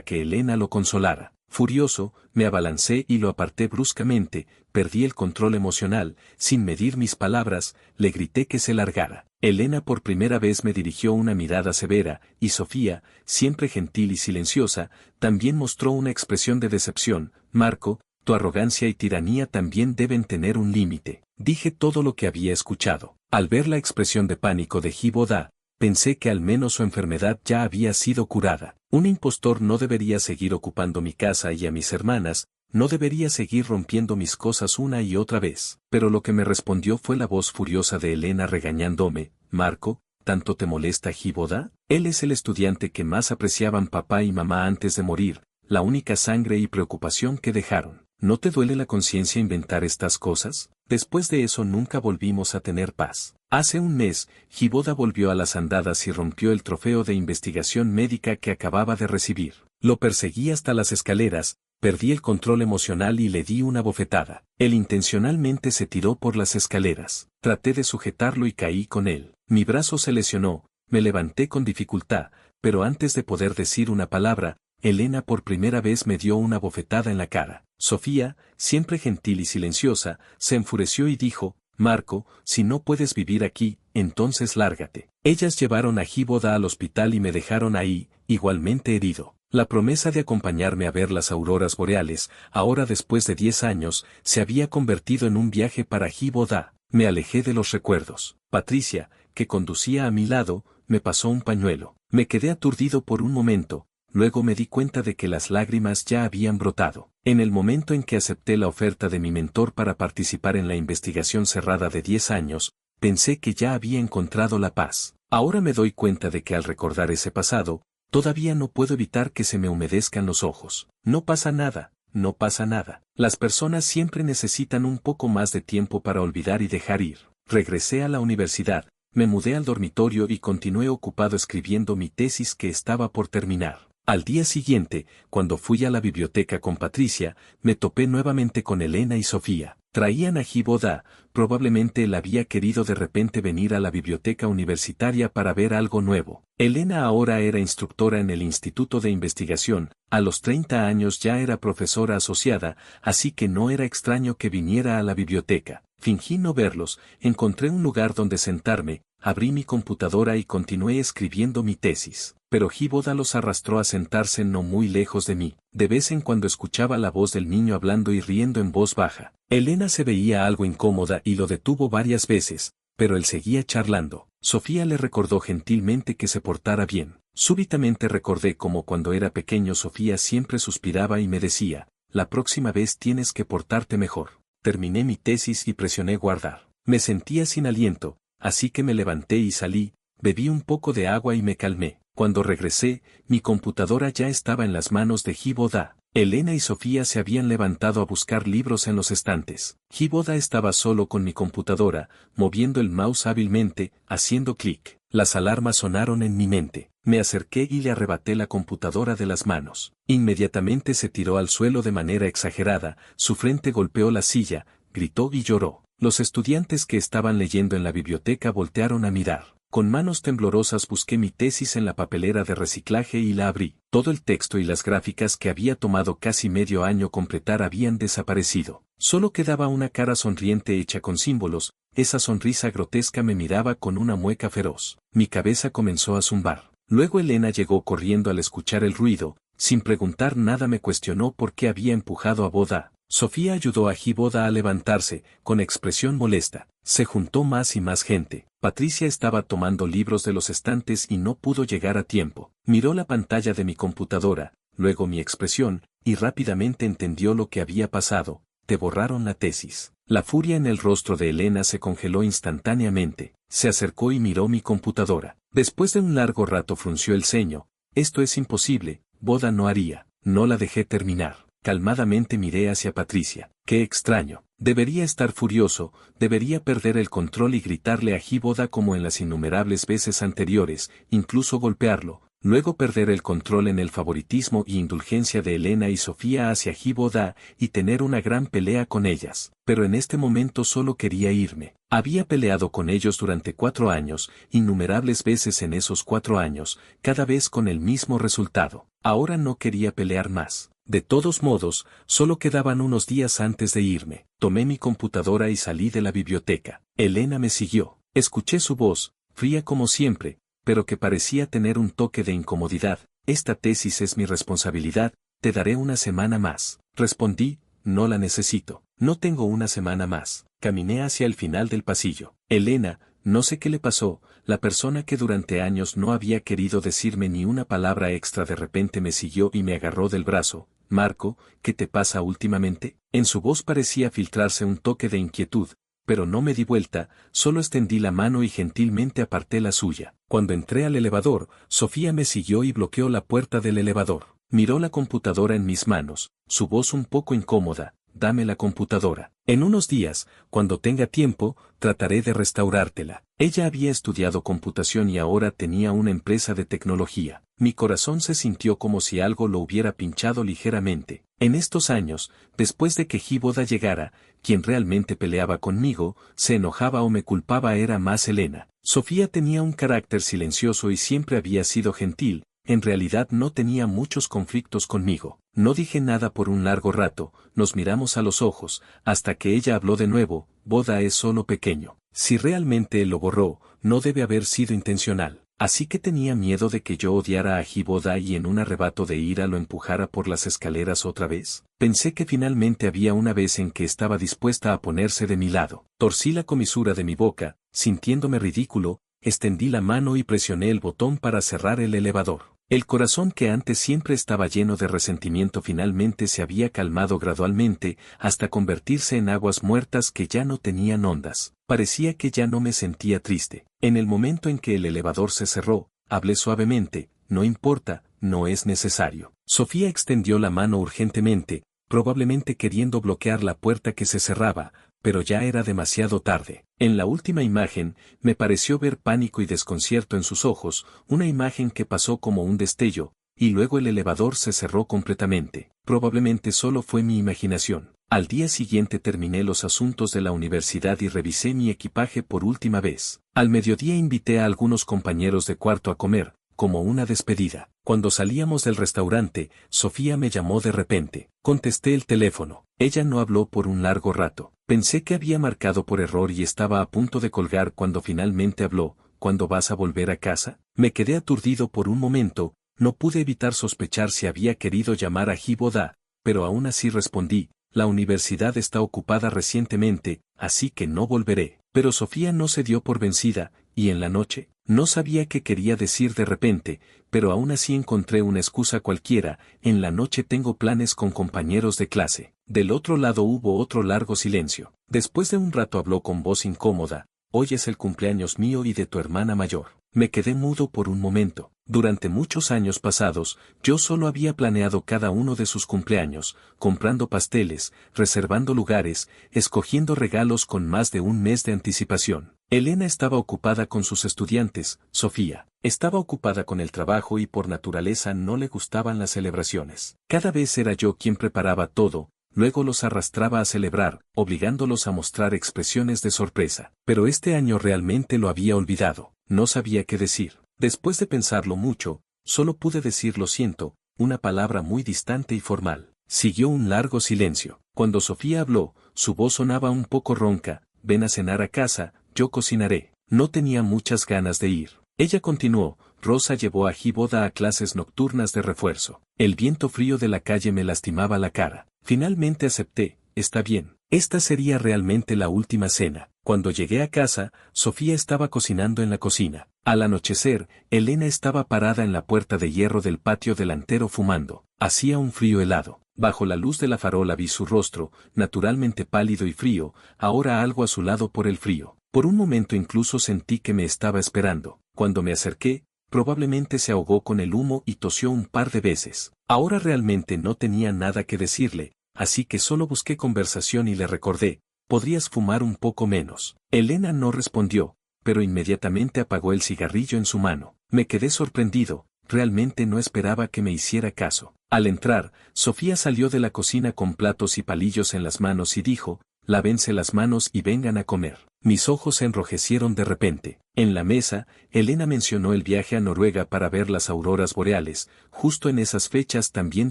que Elena lo consolara. Furioso, me abalancé y lo aparté bruscamente, perdí el control emocional, sin medir mis palabras, le grité que se largara. Elena por primera vez me dirigió una mirada severa, y Sofía, siempre gentil y silenciosa, también mostró una expresión de decepción. Marco, tu arrogancia y tiranía también deben tener un límite. Dije todo lo que había escuchado. Al ver la expresión de pánico de Giboda, pensé que al menos su enfermedad ya había sido curada. Un impostor no debería seguir ocupando mi casa y a mis hermanas, no debería seguir rompiendo mis cosas una y otra vez. Pero lo que me respondió fue la voz furiosa de Elena regañándome. Marco, ¿tanto te molesta Giboda? Él es el estudiante que más apreciaban papá y mamá antes de morir, la única sangre y preocupación que dejaron. ¿No te duele la conciencia inventar estas cosas? Después de eso nunca volvimos a tener paz. Hace un mes, Giboda volvió a las andadas y rompió el trofeo de investigación médica que acababa de recibir. Lo perseguí hasta las escaleras, perdí el control emocional y le di una bofetada. Él intencionalmente se tiró por las escaleras. Traté de sujetarlo y caí con él. Mi brazo se lesionó, me levanté con dificultad, pero antes de poder decir una palabra, Elena por primera vez me dio una bofetada en la cara. Sofía, siempre gentil y silenciosa, se enfureció y dijo, Marco, si no puedes vivir aquí, entonces lárgate. Ellas llevaron a Giboda al hospital y me dejaron ahí, igualmente herido. La promesa de acompañarme a ver las auroras boreales, ahora después de 10 años, se había convertido en un viaje para Giboda. Me alejé de los recuerdos. Patricia, que conducía a mi lado, me pasó un pañuelo. Me quedé aturdido por un momento. Luego me di cuenta de que las lágrimas ya habían brotado. En el momento en que acepté la oferta de mi mentor para participar en la investigación cerrada de 10 años, pensé que ya había encontrado la paz. Ahora me doy cuenta de que al recordar ese pasado, todavía no puedo evitar que se me humedezcan los ojos. No pasa nada, no pasa nada. Las personas siempre necesitan un poco más de tiempo para olvidar y dejar ir. Regresé a la universidad, me mudé al dormitorio y continué ocupado escribiendo mi tesis que estaba por terminar. Al día siguiente, cuando fui a la biblioteca con Patricia, me topé nuevamente con Elena y Sofía. Traían a Giboda, probablemente él había querido de repente venir a la biblioteca universitaria para ver algo nuevo. Elena ahora era instructora en el Instituto de Investigación, a los 30 años ya era profesora asociada, así que no era extraño que viniera a la biblioteca. Fingí no verlos, encontré un lugar donde sentarme, abrí mi computadora y continué escribiendo mi tesis. Pero Giboda los arrastró a sentarse no muy lejos de mí. De vez en cuando escuchaba la voz del niño hablando y riendo en voz baja. Elena se veía algo incómoda y lo detuvo varias veces, pero él seguía charlando. Sofía le recordó gentilmente que se portara bien. Súbitamente recordé cómo cuando era pequeño Sofía siempre suspiraba y me decía, la próxima vez tienes que portarte mejor. Terminé mi tesis y presioné guardar. Me sentía sin aliento, así que me levanté y salí, bebí un poco de agua y me calmé. Cuando regresé, mi computadora ya estaba en las manos de Giboda. Elena y Sofía se habían levantado a buscar libros en los estantes. Giboda estaba solo con mi computadora, moviendo el mouse hábilmente, haciendo clic. Las alarmas sonaron en mi mente. Me acerqué y le arrebaté la computadora de las manos. Inmediatamente se tiró al suelo de manera exagerada, su frente golpeó la silla, gritó y lloró. Los estudiantes que estaban leyendo en la biblioteca voltearon a mirar. Con manos temblorosas busqué mi tesis en la papelera de reciclaje y la abrí. Todo el texto y las gráficas que había tomado casi medio año completar habían desaparecido. Solo quedaba una cara sonriente hecha con símbolos, esa sonrisa grotesca me miraba con una mueca feroz. Mi cabeza comenzó a zumbar. Luego Elena llegó corriendo al escuchar el ruido, sin preguntar nada me cuestionó por qué había empujado a Boda. Sofía ayudó a Giboda a levantarse, con expresión molesta. Se juntó más y más gente. Patricia estaba tomando libros de los estantes y no pudo llegar a tiempo. Miró la pantalla de mi computadora, luego mi expresión, y rápidamente entendió lo que había pasado. Te borraron la tesis. La furia en el rostro de Elena se congeló instantáneamente. Se acercó y miró mi computadora. Después de un largo rato frunció el ceño. Esto es imposible, Boda no haría. No la dejé terminar. Calmadamente miré hacia Patricia. Qué extraño. Debería estar furioso, debería perder el control y gritarle a Giboda como en las innumerables veces anteriores, incluso golpearlo. luego perder el control en el favoritismo y indulgencia de Elena y Sofía hacia Giboda y tener una gran pelea con ellas. Pero en este momento solo quería irme. Había peleado con ellos durante 4 años, innumerables veces en esos 4 años, cada vez con el mismo resultado. Ahora no quería pelear más. De todos modos, solo quedaban unos días antes de irme. Tomé mi computadora y salí de la biblioteca. Elena me siguió. Escuché su voz, fría como siempre, pero que parecía tener un toque de incomodidad. Esta tesis es mi responsabilidad, te daré una semana más. Respondí, no la necesito. No tengo una semana más. Caminé hacia el final del pasillo. Elena, no sé qué le pasó, la persona que durante años no había querido decirme ni una palabra extra de repente me siguió y me agarró del brazo. Marco, ¿qué te pasa últimamente? En su voz parecía filtrarse un toque de inquietud, pero no me di vuelta, solo extendí la mano y gentilmente aparté la suya. Cuando entré al elevador, Sofía me siguió y bloqueó la puerta del elevador. Miró la computadora en mis manos, su voz un poco incómoda. Dame la computadora. En unos días, cuando tenga tiempo, trataré de restaurártela. Ella había estudiado computación y ahora tenía una empresa de tecnología. Mi corazón se sintió como si algo lo hubiera pinchado ligeramente. En estos años, después de que Giboda llegara, quien realmente peleaba conmigo, se enojaba o me culpaba era más Elena. Sofía tenía un carácter silencioso y siempre había sido gentil. En realidad no tenía muchos conflictos conmigo. No dije nada por un largo rato, nos miramos a los ojos, hasta que ella habló de nuevo, Boda es solo pequeño. Si realmente él lo borró, no debe haber sido intencional. Así que tenía miedo de que yo odiara a Giboda y en un arrebato de ira lo empujara por las escaleras otra vez. Pensé que finalmente había una vez en que estaba dispuesta a ponerse de mi lado. Torcí la comisura de mi boca, sintiéndome ridículo, extendí la mano y presioné el botón para cerrar el elevador. El corazón que antes siempre estaba lleno de resentimiento finalmente se había calmado gradualmente hasta convertirse en aguas muertas que ya no tenían ondas. Parecía que ya no me sentía triste. En el momento en que el elevador se cerró, hablé suavemente, no importa, no es necesario. Sofía extendió la mano urgentemente, probablemente queriendo bloquear la puerta que se cerraba, pero ya era demasiado tarde. En la última imagen, me pareció ver pánico y desconcierto en sus ojos, una imagen que pasó como un destello, y luego el elevador se cerró completamente. Probablemente solo fue mi imaginación. Al día siguiente terminé los asuntos de la universidad y revisé mi equipaje por última vez. Al mediodía invité a algunos compañeros de cuarto a comer, como una despedida. Cuando salíamos del restaurante, Sofía me llamó de repente. Contesté el teléfono. Ella no habló por un largo rato. Pensé que había marcado por error y estaba a punto de colgar cuando finalmente habló. ¿Cuándo vas a volver a casa? Me quedé aturdido por un momento, no pude evitar sospechar si había querido llamar a Giboda, pero aún así respondí, la universidad está ocupada recientemente, así que no volveré. Pero Sofía no se dio por vencida, y en la noche, no sabía qué quería decir de repente, pero aún así encontré una excusa cualquiera, en la noche tengo planes con compañeros de clase. Del otro lado hubo otro largo silencio. Después de un rato habló con voz incómoda, hoy es el cumpleaños mío y de tu hermana mayor. Me quedé mudo por un momento. Durante muchos años pasados, yo solo había planeado cada uno de sus cumpleaños, comprando pasteles, reservando lugares, escogiendo regalos con más de un mes de anticipación. Elena estaba ocupada con sus estudiantes, Sofía estaba ocupada con el trabajo y por naturaleza no le gustaban las celebraciones. Cada vez era yo quien preparaba todo, luego los arrastraba a celebrar, obligándolos a mostrar expresiones de sorpresa. Pero este año realmente lo había olvidado, no sabía qué decir. Después de pensarlo mucho, solo pude decir lo siento, una palabra muy distante y formal. Siguió un largo silencio. Cuando Sofía habló, su voz sonaba un poco ronca, ven a cenar a casa, yo cocinaré. No tenía muchas ganas de ir. Ella continuó, Rosa llevó a Giboda a clases nocturnas de refuerzo. El viento frío de la calle me lastimaba la cara. Finalmente acepté, está bien. Esta sería realmente la última cena. Cuando llegué a casa, Sofía estaba cocinando en la cocina. Al anochecer, Elena estaba parada en la puerta de hierro del patio delantero fumando. Hacía un frío helado. Bajo la luz de la farola vi su rostro, naturalmente pálido y frío, ahora algo azulado por el frío. Por un momento incluso sentí que me estaba esperando. Cuando me acerqué, probablemente se ahogó con el humo y tosió un par de veces. Ahora realmente no tenía nada que decirle, así que solo busqué conversación y le recordé, podrías fumar un poco menos. Elena no respondió, pero inmediatamente apagó el cigarrillo en su mano. Me quedé sorprendido, realmente no esperaba que me hiciera caso. Al entrar, Sofía salió de la cocina con platos y palillos en las manos y dijo, lávense las manos y vengan a comer. Mis ojos se enrojecieron de repente. En la mesa, Elena mencionó el viaje a Noruega para ver las auroras boreales. Justo en esas fechas también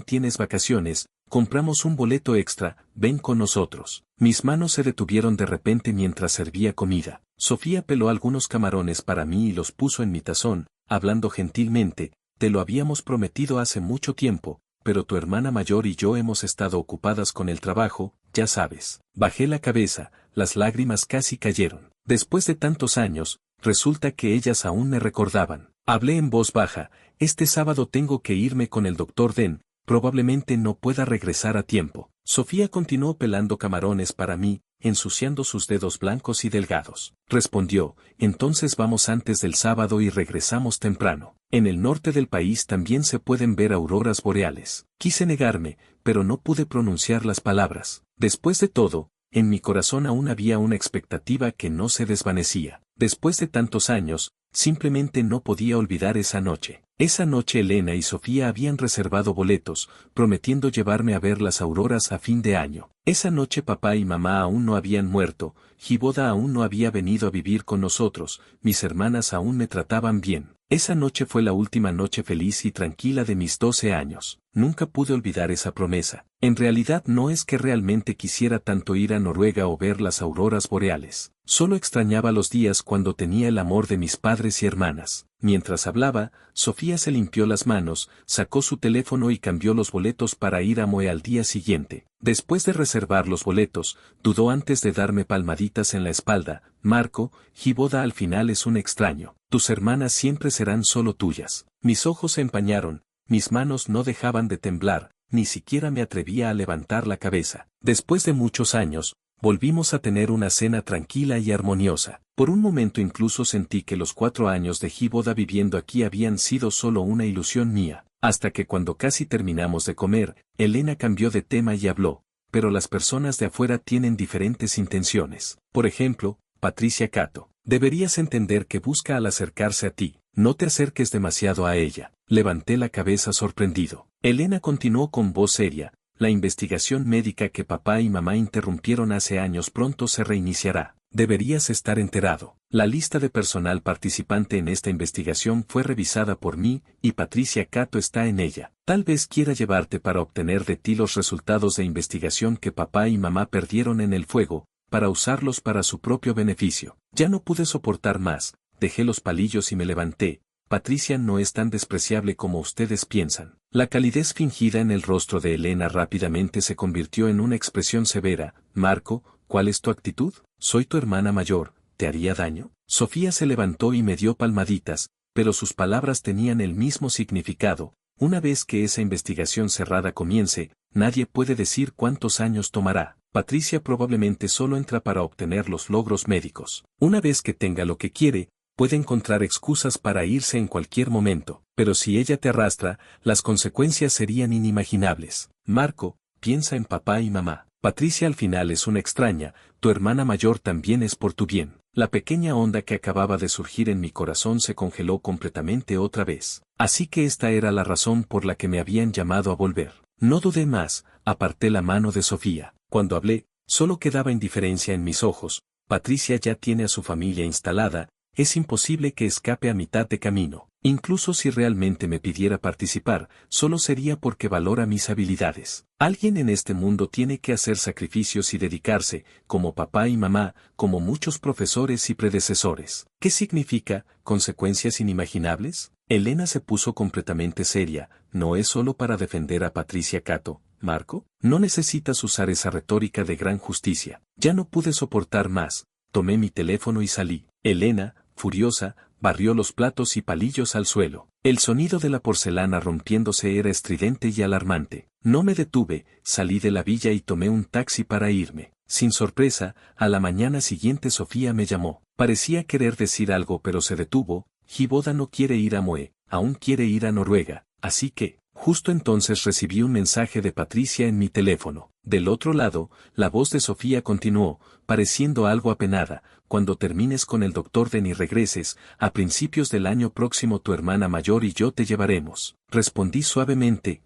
tienes vacaciones, compramos un boleto extra, ven con nosotros. Mis manos se detuvieron de repente mientras servía comida. Sofía peló algunos camarones para mí y los puso en mi tazón, hablando gentilmente, te lo habíamos prometido hace mucho tiempo, pero tu hermana mayor y yo hemos estado ocupadas con el trabajo, ya sabes. Bajé la cabeza, las lágrimas casi cayeron. Después de tantos años, resulta que ellas aún me recordaban. Hablé en voz baja, este sábado tengo que irme con el doctor Den, probablemente no pueda regresar a tiempo. Sofía continuó pelando camarones para mí, ensuciando sus dedos blancos y delgados. Respondió, entonces vamos antes del sábado y regresamos temprano. En el norte del país también se pueden ver auroras boreales. Quise negarme, pero no pude pronunciar las palabras. Después de todo, en mi corazón aún había una expectativa que no se desvanecía. Después de tantos años, simplemente no podía olvidar esa noche. Esa noche Elena y Sofía habían reservado boletos, prometiendo llevarme a ver las auroras a fin de año. Esa noche papá y mamá aún no habían muerto, Giboda aún no había venido a vivir con nosotros, mis hermanas aún me trataban bien. Esa noche fue la última noche feliz y tranquila de mis 12 años. Nunca pude olvidar esa promesa. En realidad no es que realmente quisiera tanto ir a Noruega o ver las auroras boreales. Solo extrañaba los días cuando tenía el amor de mis padres y hermanas. Mientras hablaba, Sofía se limpió las manos, sacó su teléfono y cambió los boletos para ir a Moe al día siguiente. Después de reservar los boletos, dudó antes de darme palmaditas en la espalda. Marco, Giboda al final es un extraño. Tus hermanas siempre serán solo tuyas. Mis ojos se empañaron, mis manos no dejaban de temblar, ni siquiera me atrevía a levantar la cabeza. Después de muchos años, volvimos a tener una cena tranquila y armoniosa. Por un momento incluso sentí que los 4 años de Giboda viviendo aquí habían sido solo una ilusión mía, hasta que cuando casi terminamos de comer, Elena cambió de tema y habló, pero las personas de afuera tienen diferentes intenciones. Por ejemplo, Patricia Cato. Deberías entender que busca al acercarse a ti, no te acerques demasiado a ella. Levanté la cabeza sorprendido. Elena continuó con voz seria, la investigación médica que papá y mamá interrumpieron hace años pronto se reiniciará. Deberías estar enterado. La lista de personal participante en esta investigación fue revisada por mí, y Patricia Cato está en ella. Tal vez quiera llevarte para obtener de ti los resultados de investigación que papá y mamá perdieron en el fuego, para usarlos para su propio beneficio. Ya no pude soportar más, dejé los palillos y me levanté. Patricia no es tan despreciable como ustedes piensan. La calidez fingida en el rostro de Elena rápidamente se convirtió en una expresión severa. Marco, ¿cuál es tu actitud? Soy tu hermana mayor, ¿te haría daño? Sofía se levantó y me dio palmaditas, pero sus palabras tenían el mismo significado. Una vez que esa investigación cerrada comience, nadie puede decir cuántos años tomará. Patricia probablemente solo entra para obtener los logros médicos. Una vez que tenga lo que quiere, puede encontrar excusas para irse en cualquier momento, pero si ella te arrastra, las consecuencias serían inimaginables. Marco, piensa en papá y mamá. Patricia al final es una extraña, tu hermana mayor también es por tu bien. La pequeña onda que acababa de surgir en mi corazón se congeló completamente otra vez. Así que esta era la razón por la que me habían llamado a volver. No dudé más, aparté la mano de Sofía. Cuando hablé, solo quedaba indiferencia en mis ojos. Patricia ya tiene a su familia instalada, es imposible que escape a mitad de camino. Incluso si realmente me pidiera participar, solo sería porque valora mis habilidades. Alguien en este mundo tiene que hacer sacrificios y dedicarse, como papá y mamá, como muchos profesores y predecesores. ¿Qué significa, consecuencias inimaginables? Elena se puso completamente seria, no es solo para defender a Patricia Cato, Marco, no necesitas usar esa retórica de gran justicia. Ya no pude soportar más, tomé mi teléfono y salí. Elena, furiosa, barrió los platos y palillos al suelo. El sonido de la porcelana rompiéndose era estridente y alarmante. No me detuve, salí de la villa y tomé un taxi para irme. Sin sorpresa, a la mañana siguiente Sofía me llamó. Parecía querer decir algo pero se detuvo. Giboda no quiere ir a Moe, aún quiere ir a Noruega, así que, Justo entonces recibí un mensaje de Patricia en mi teléfono. Del otro lado, la voz de Sofía continuó, pareciendo algo apenada: cuando termines con el doctor Den y regreses, a principios del año próximo tu hermana mayor y yo te llevaremos. Respondí suavemente,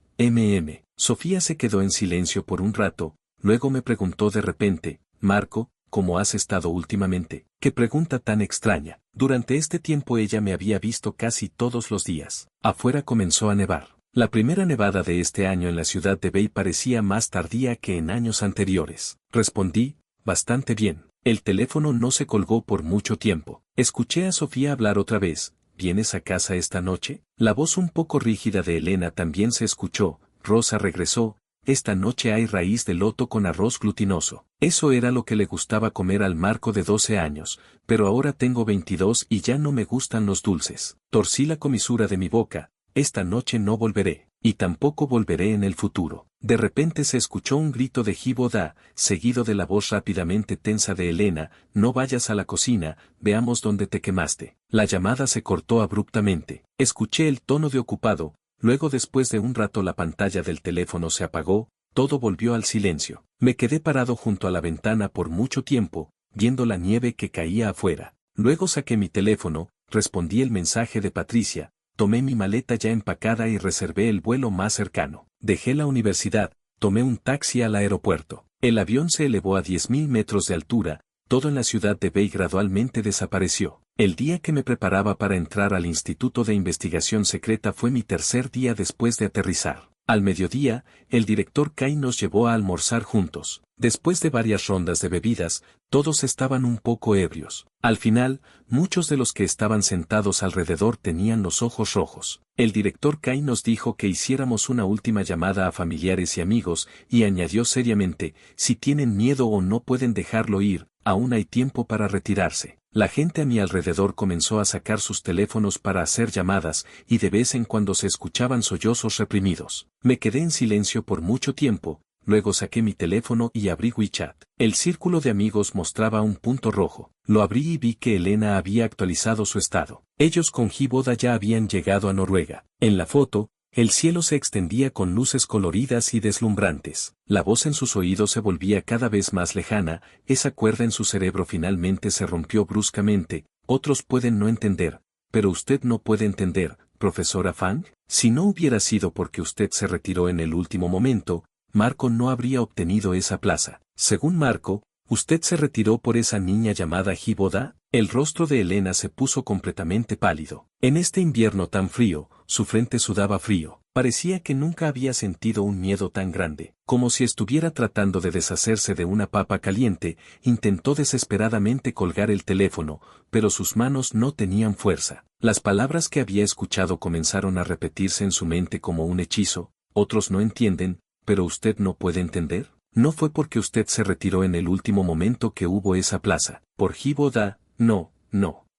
Sofía se quedó en silencio por un rato, luego me preguntó de repente, Marco, ¿cómo has estado últimamente? Qué pregunta tan extraña. Durante este tiempo ella me había visto casi todos los días. Afuera comenzó a nevar. La primera nevada de este año en la ciudad de Bay parecía más tardía que en años anteriores. Respondí, bastante bien. El teléfono no se colgó por mucho tiempo. Escuché a Sofía hablar otra vez. ¿Vienes a casa esta noche? La voz un poco rígida de Elena también se escuchó. Rosa regresó. Esta noche hay raíz de loto con arroz glutinoso. Eso era lo que le gustaba comer al Marco de 12 años, pero ahora tengo 22 y ya no me gustan los dulces. Torcí la comisura de mi boca. Esta noche no volveré, y tampoco volveré en el futuro. De repente se escuchó un grito de Giboda, seguido de la voz rápidamente tensa de Elena, no vayas a la cocina, veamos dónde te quemaste. La llamada se cortó abruptamente. Escuché el tono de ocupado, luego después de un rato la pantalla del teléfono se apagó, todo volvió al silencio. Me quedé parado junto a la ventana por mucho tiempo, viendo la nieve que caía afuera. Luego saqué mi teléfono, respondí el mensaje de Patricia. Tomé mi maleta ya empacada y reservé el vuelo más cercano. Dejé la universidad, tomé un taxi al aeropuerto. El avión se elevó a 10.000 metros de altura, todo en la ciudad de Bay gradualmente desapareció. El día que me preparaba para entrar al Instituto de Investigación Secreta fue mi tercer día después de aterrizar. Al mediodía, el director Kai nos llevó a almorzar juntos. Después de varias rondas de bebidas, todos estaban un poco ebrios. Al final, muchos de los que estaban sentados alrededor tenían los ojos rojos. El director Kai nos dijo que hiciéramos una última llamada a familiares y amigos, y añadió seriamente, si tienen miedo o no pueden dejarlo ir, aún hay tiempo para retirarse. La gente a mi alrededor comenzó a sacar sus teléfonos para hacer llamadas, y de vez en cuando se escuchaban sollozos reprimidos. Me quedé en silencio por mucho tiempo, luego saqué mi teléfono y abrí WeChat. El círculo de amigos mostraba un punto rojo. Lo abrí y vi que Elena había actualizado su estado. Ellos con Giboda ya habían llegado a Noruega. En la foto, el cielo se extendía con luces coloridas y deslumbrantes. La voz en sus oídos se volvía cada vez más lejana, esa cuerda en su cerebro finalmente se rompió bruscamente. Otros pueden no entender, pero usted no puede entender, profesora Fang. Si no hubiera sido porque usted se retiró en el último momento, Marco no habría obtenido esa plaza. Según Marco, ¿usted se retiró por esa niña llamada Giboda? El rostro de Elena se puso completamente pálido. En este invierno tan frío, su frente sudaba frío. Parecía que nunca había sentido un miedo tan grande. Como si estuviera tratando de deshacerse de una papa caliente, intentó desesperadamente colgar el teléfono, pero sus manos no tenían fuerza. Las palabras que había escuchado comenzaron a repetirse en su mente como un hechizo. Otros no entienden, pero usted no puede entender. No fue porque usted se retiró en el último momento que hubo esa plaza. Por Giboda, no.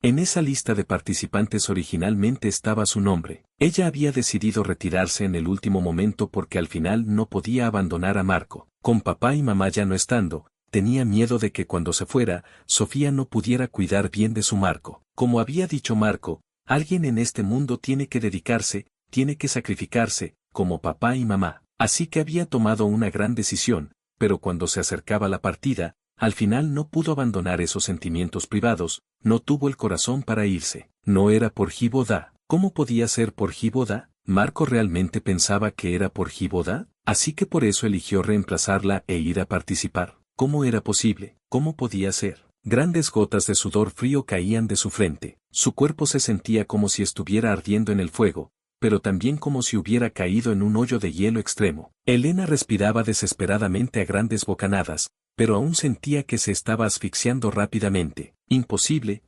En esa lista de participantes originalmente estaba su nombre. Ella había decidido retirarse en el último momento porque al final no podía abandonar a Marco. Con papá y mamá ya no estando, tenía miedo de que cuando se fuera, Sofía no pudiera cuidar bien de su Marco. Como había dicho Marco, alguien en este mundo tiene que dedicarse, tiene que sacrificarse, como papá y mamá. Así que había tomado una gran decisión, pero cuando se acercaba la partida, al final no pudo abandonar esos sentimientos privados, no tuvo el corazón para irse. No era por Giboda. ¿Cómo podía ser por Giboda? ¿Marco realmente pensaba que era por Giboda? Así que por eso eligió reemplazarla e ir a participar. ¿Cómo era posible? ¿Cómo podía ser? Grandes gotas de sudor frío caían de su frente. Su cuerpo se sentía como si estuviera ardiendo en el fuego, pero también como si hubiera caído en un hoyo de hielo extremo. Elena respiraba desesperadamente a grandes bocanadas, pero aún sentía que se estaba asfixiando rápidamente. Imposible.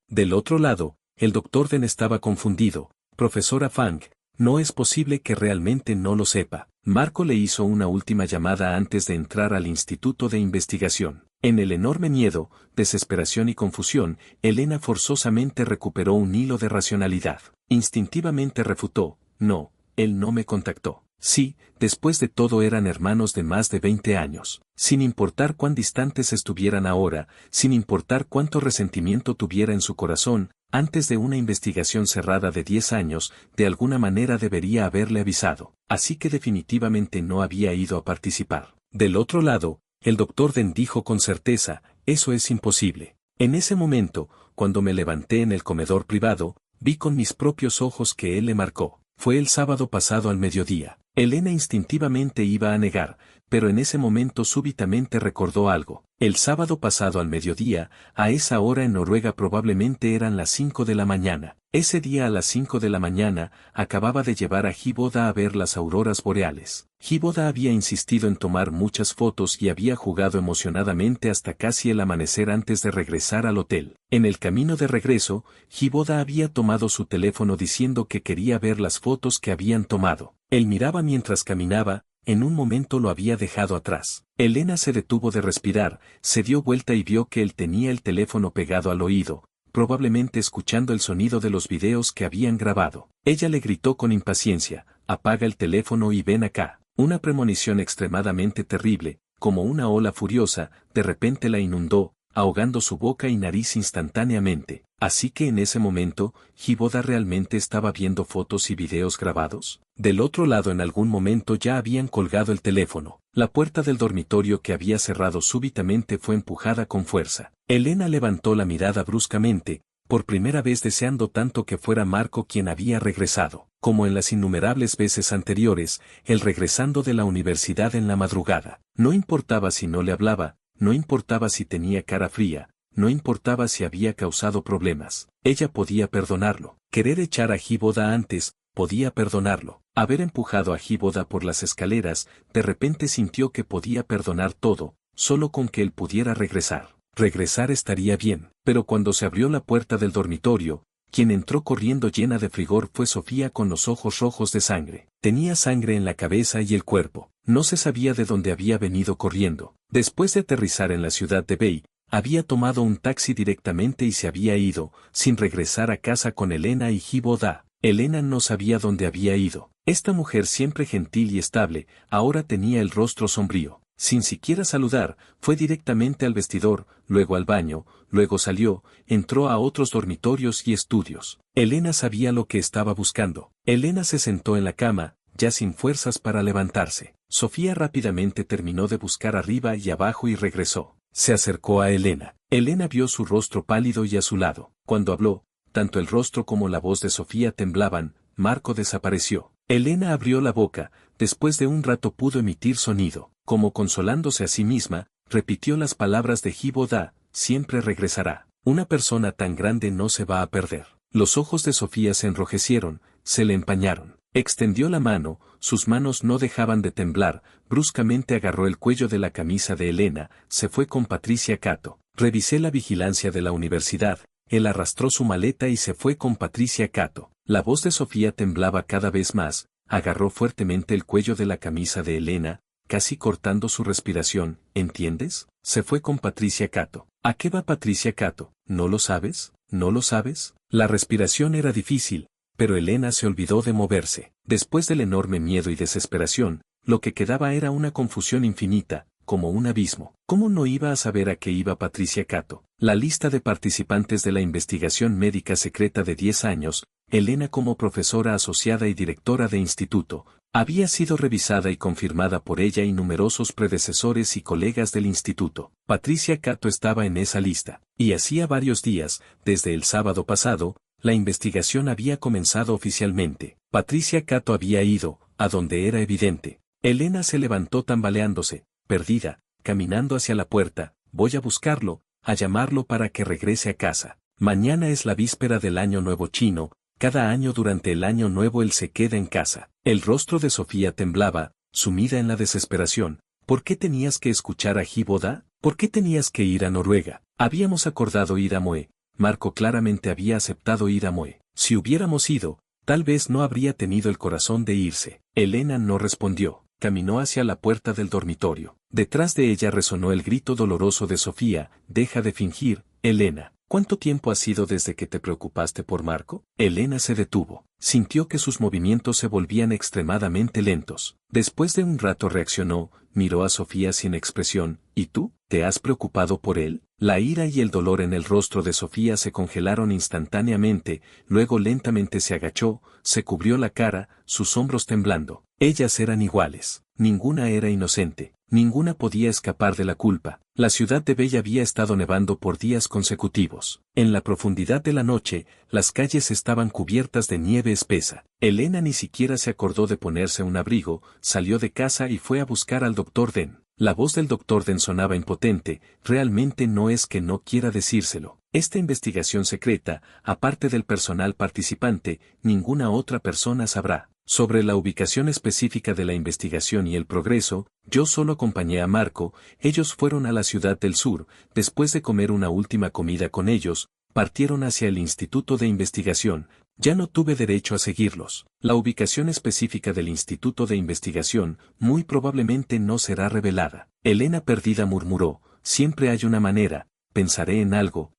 Del otro lado, el doctor Den estaba confundido. Profesora Fang, no es posible que realmente no lo sepa. Marco le hizo una última llamada antes de entrar al Instituto de Investigación. En el enorme miedo, desesperación y confusión, Elena forzosamente recuperó un hilo de racionalidad. Instintivamente refutó, no, él no me contactó. Sí, después de todo eran hermanos de más de 20 años. Sin importar cuán distantes estuvieran ahora, sin importar cuánto resentimiento tuviera en su corazón, Antes de una investigación cerrada de 10 años, de alguna manera debería haberle avisado, así que definitivamente no había ido a participar. Del otro lado, el doctor Den dijo con certeza, eso es imposible. En ese momento, cuando me levanté en el comedor privado, vi con mis propios ojos que él le marcó. Fue el sábado pasado al mediodía. Elena instintivamente iba a negar, pero en ese momento súbitamente recordó algo. El sábado pasado al mediodía, a esa hora en Noruega probablemente eran las 5 de la mañana. Ese día a las 5 de la mañana, acababa de llevar a Hiboda a ver las auroras boreales. Hiboda había insistido en tomar muchas fotos y había jugado emocionadamente hasta casi el amanecer antes de regresar al hotel. En el camino de regreso, Hiboda había tomado su teléfono diciendo que quería ver las fotos que habían tomado. Él miraba mientras caminaba, en un momento lo había dejado atrás. Elena se detuvo de respirar, se dio vuelta y vio que él tenía el teléfono pegado al oído, probablemente escuchando el sonido de los videos que habían grabado. Ella le gritó con impaciencia, apaga el teléfono y ven acá. Una premonición extremadamente terrible, como una ola furiosa, de repente la inundó, ahogando su boca y nariz instantáneamente. Así que en ese momento, Hiboda realmente estaba viendo fotos y videos grabados. Del otro lado en algún momento ya habían colgado el teléfono. La puerta del dormitorio que había cerrado súbitamente fue empujada con fuerza. Elena levantó la mirada bruscamente, por primera vez deseando tanto que fuera Marco quien había regresado. Como en las innumerables veces anteriores, él regresando de la universidad en la madrugada. No importaba si no le hablaba, no importaba si tenía cara fría, no importaba si había causado problemas. Ella podía perdonarlo. Querer echar a Hiboda antes, podía perdonarlo. Haber empujado a Hiboda por las escaleras, de repente sintió que podía perdonar todo, solo con que él pudiera regresar. Regresar estaría bien. Pero cuando se abrió la puerta del dormitorio, quien entró corriendo llena de frigor fue Sofía con los ojos rojos de sangre. Tenía sangre en la cabeza y el cuerpo. No se sabía de dónde había venido corriendo. Después de aterrizar en la ciudad de Bay, había tomado un taxi directamente y se había ido, sin regresar a casa con Elena y Hiboda. Elena no sabía dónde había ido. Esta mujer siempre gentil y estable, ahora tenía el rostro sombrío. Sin siquiera saludar, fue directamente al vestidor, luego al baño, luego salió, entró a otros dormitorios y estudios. Elena sabía lo que estaba buscando. Elena se sentó en la cama, ya sin fuerzas para levantarse. Sofía rápidamente terminó de buscar arriba y abajo y regresó. Se acercó a Elena. Elena vio su rostro pálido y azulado. Cuando habló, tanto el rostro como la voz de Sofía temblaban. Marco desapareció. Elena abrió la boca, después de un rato pudo emitir sonido. Como consolándose a sí misma, repitió las palabras de Hiboda, siempre regresará. Una persona tan grande no se va a perder. Los ojos de Sofía se enrojecieron, se le empañaron. Extendió la mano, sus manos no dejaban de temblar, bruscamente agarró el cuello de la camisa de Elena, se fue con Patricia Cato. Revisé la vigilancia de la universidad, él arrastró su maleta y se fue con Patricia Cato. La voz de Sofía temblaba cada vez más, agarró fuertemente el cuello de la camisa de Elena, casi cortando su respiración, ¿entiendes? Se fue con Patricia Cato. ¿A qué va Patricia Cato? ¿No lo sabes? ¿No lo sabes? La respiración era difícil, pero Elena se olvidó de moverse. Después del enorme miedo y desesperación, lo que quedaba era una confusión infinita, como un abismo. ¿Cómo no iba a saber a qué iba Patricia Cato? La lista de participantes de la investigación médica secreta de 10 años, Elena como profesora asociada y directora de instituto, había sido revisada y confirmada por ella y numerosos predecesores y colegas del instituto. Patricia Cato estaba en esa lista, y hacía varios días, desde el sábado pasado, la investigación había comenzado oficialmente. Patricia Cato había ido, a donde era evidente. Elena se levantó tambaleándose, perdida, caminando hacia la puerta. Voy a buscarlo, a llamarlo para que regrese a casa. Mañana es la víspera del Año Nuevo chino, cada año durante el Año Nuevo él se queda en casa. El rostro de Sofía temblaba, sumida en la desesperación. ¿Por qué tenías que escuchar a Hiboda? ¿Por qué tenías que ir a Noruega? Habíamos acordado ir a Moe. Marco claramente había aceptado ir a Moe. Si hubiéramos ido, tal vez no habría tenido el corazón de irse. Elena no respondió. Caminó hacia la puerta del dormitorio. Detrás de ella resonó el grito doloroso de Sofía. Deja de fingir, Elena. ¿Cuánto tiempo ha sido desde que te preocupaste por Marco? Elena se detuvo. Sintió que sus movimientos se volvían extremadamente lentos. Después de un rato reaccionó, miró a Sofía sin expresión. ¿Y tú? ¿Te has preocupado por él? La ira y el dolor en el rostro de Sofía se congelaron instantáneamente, luego lentamente se agachó, se cubrió la cara, sus hombros temblando. Ellas eran iguales, ninguna era inocente, ninguna podía escapar de la culpa. La ciudad de Bella había estado nevando por días consecutivos. En la profundidad de la noche, las calles estaban cubiertas de nieve espesa. Elena ni siquiera se acordó de ponerse un abrigo, salió de casa y fue a buscar al doctor Den. La voz del doctor Den sonaba impotente, realmente no es que no quiera decírselo. Esta investigación secreta, aparte del personal participante, ninguna otra persona sabrá. Sobre la ubicación específica de la investigación y el progreso, yo solo acompañé a Marco, ellos fueron a la ciudad del sur, después de comer una última comida con ellos, partieron hacia el Instituto de Investigación. Ya no tuve derecho a seguirlos. La ubicación específica del Instituto de Investigación muy probablemente no será revelada. Elena perdida murmuró, siempre hay una manera, pensaré en algo,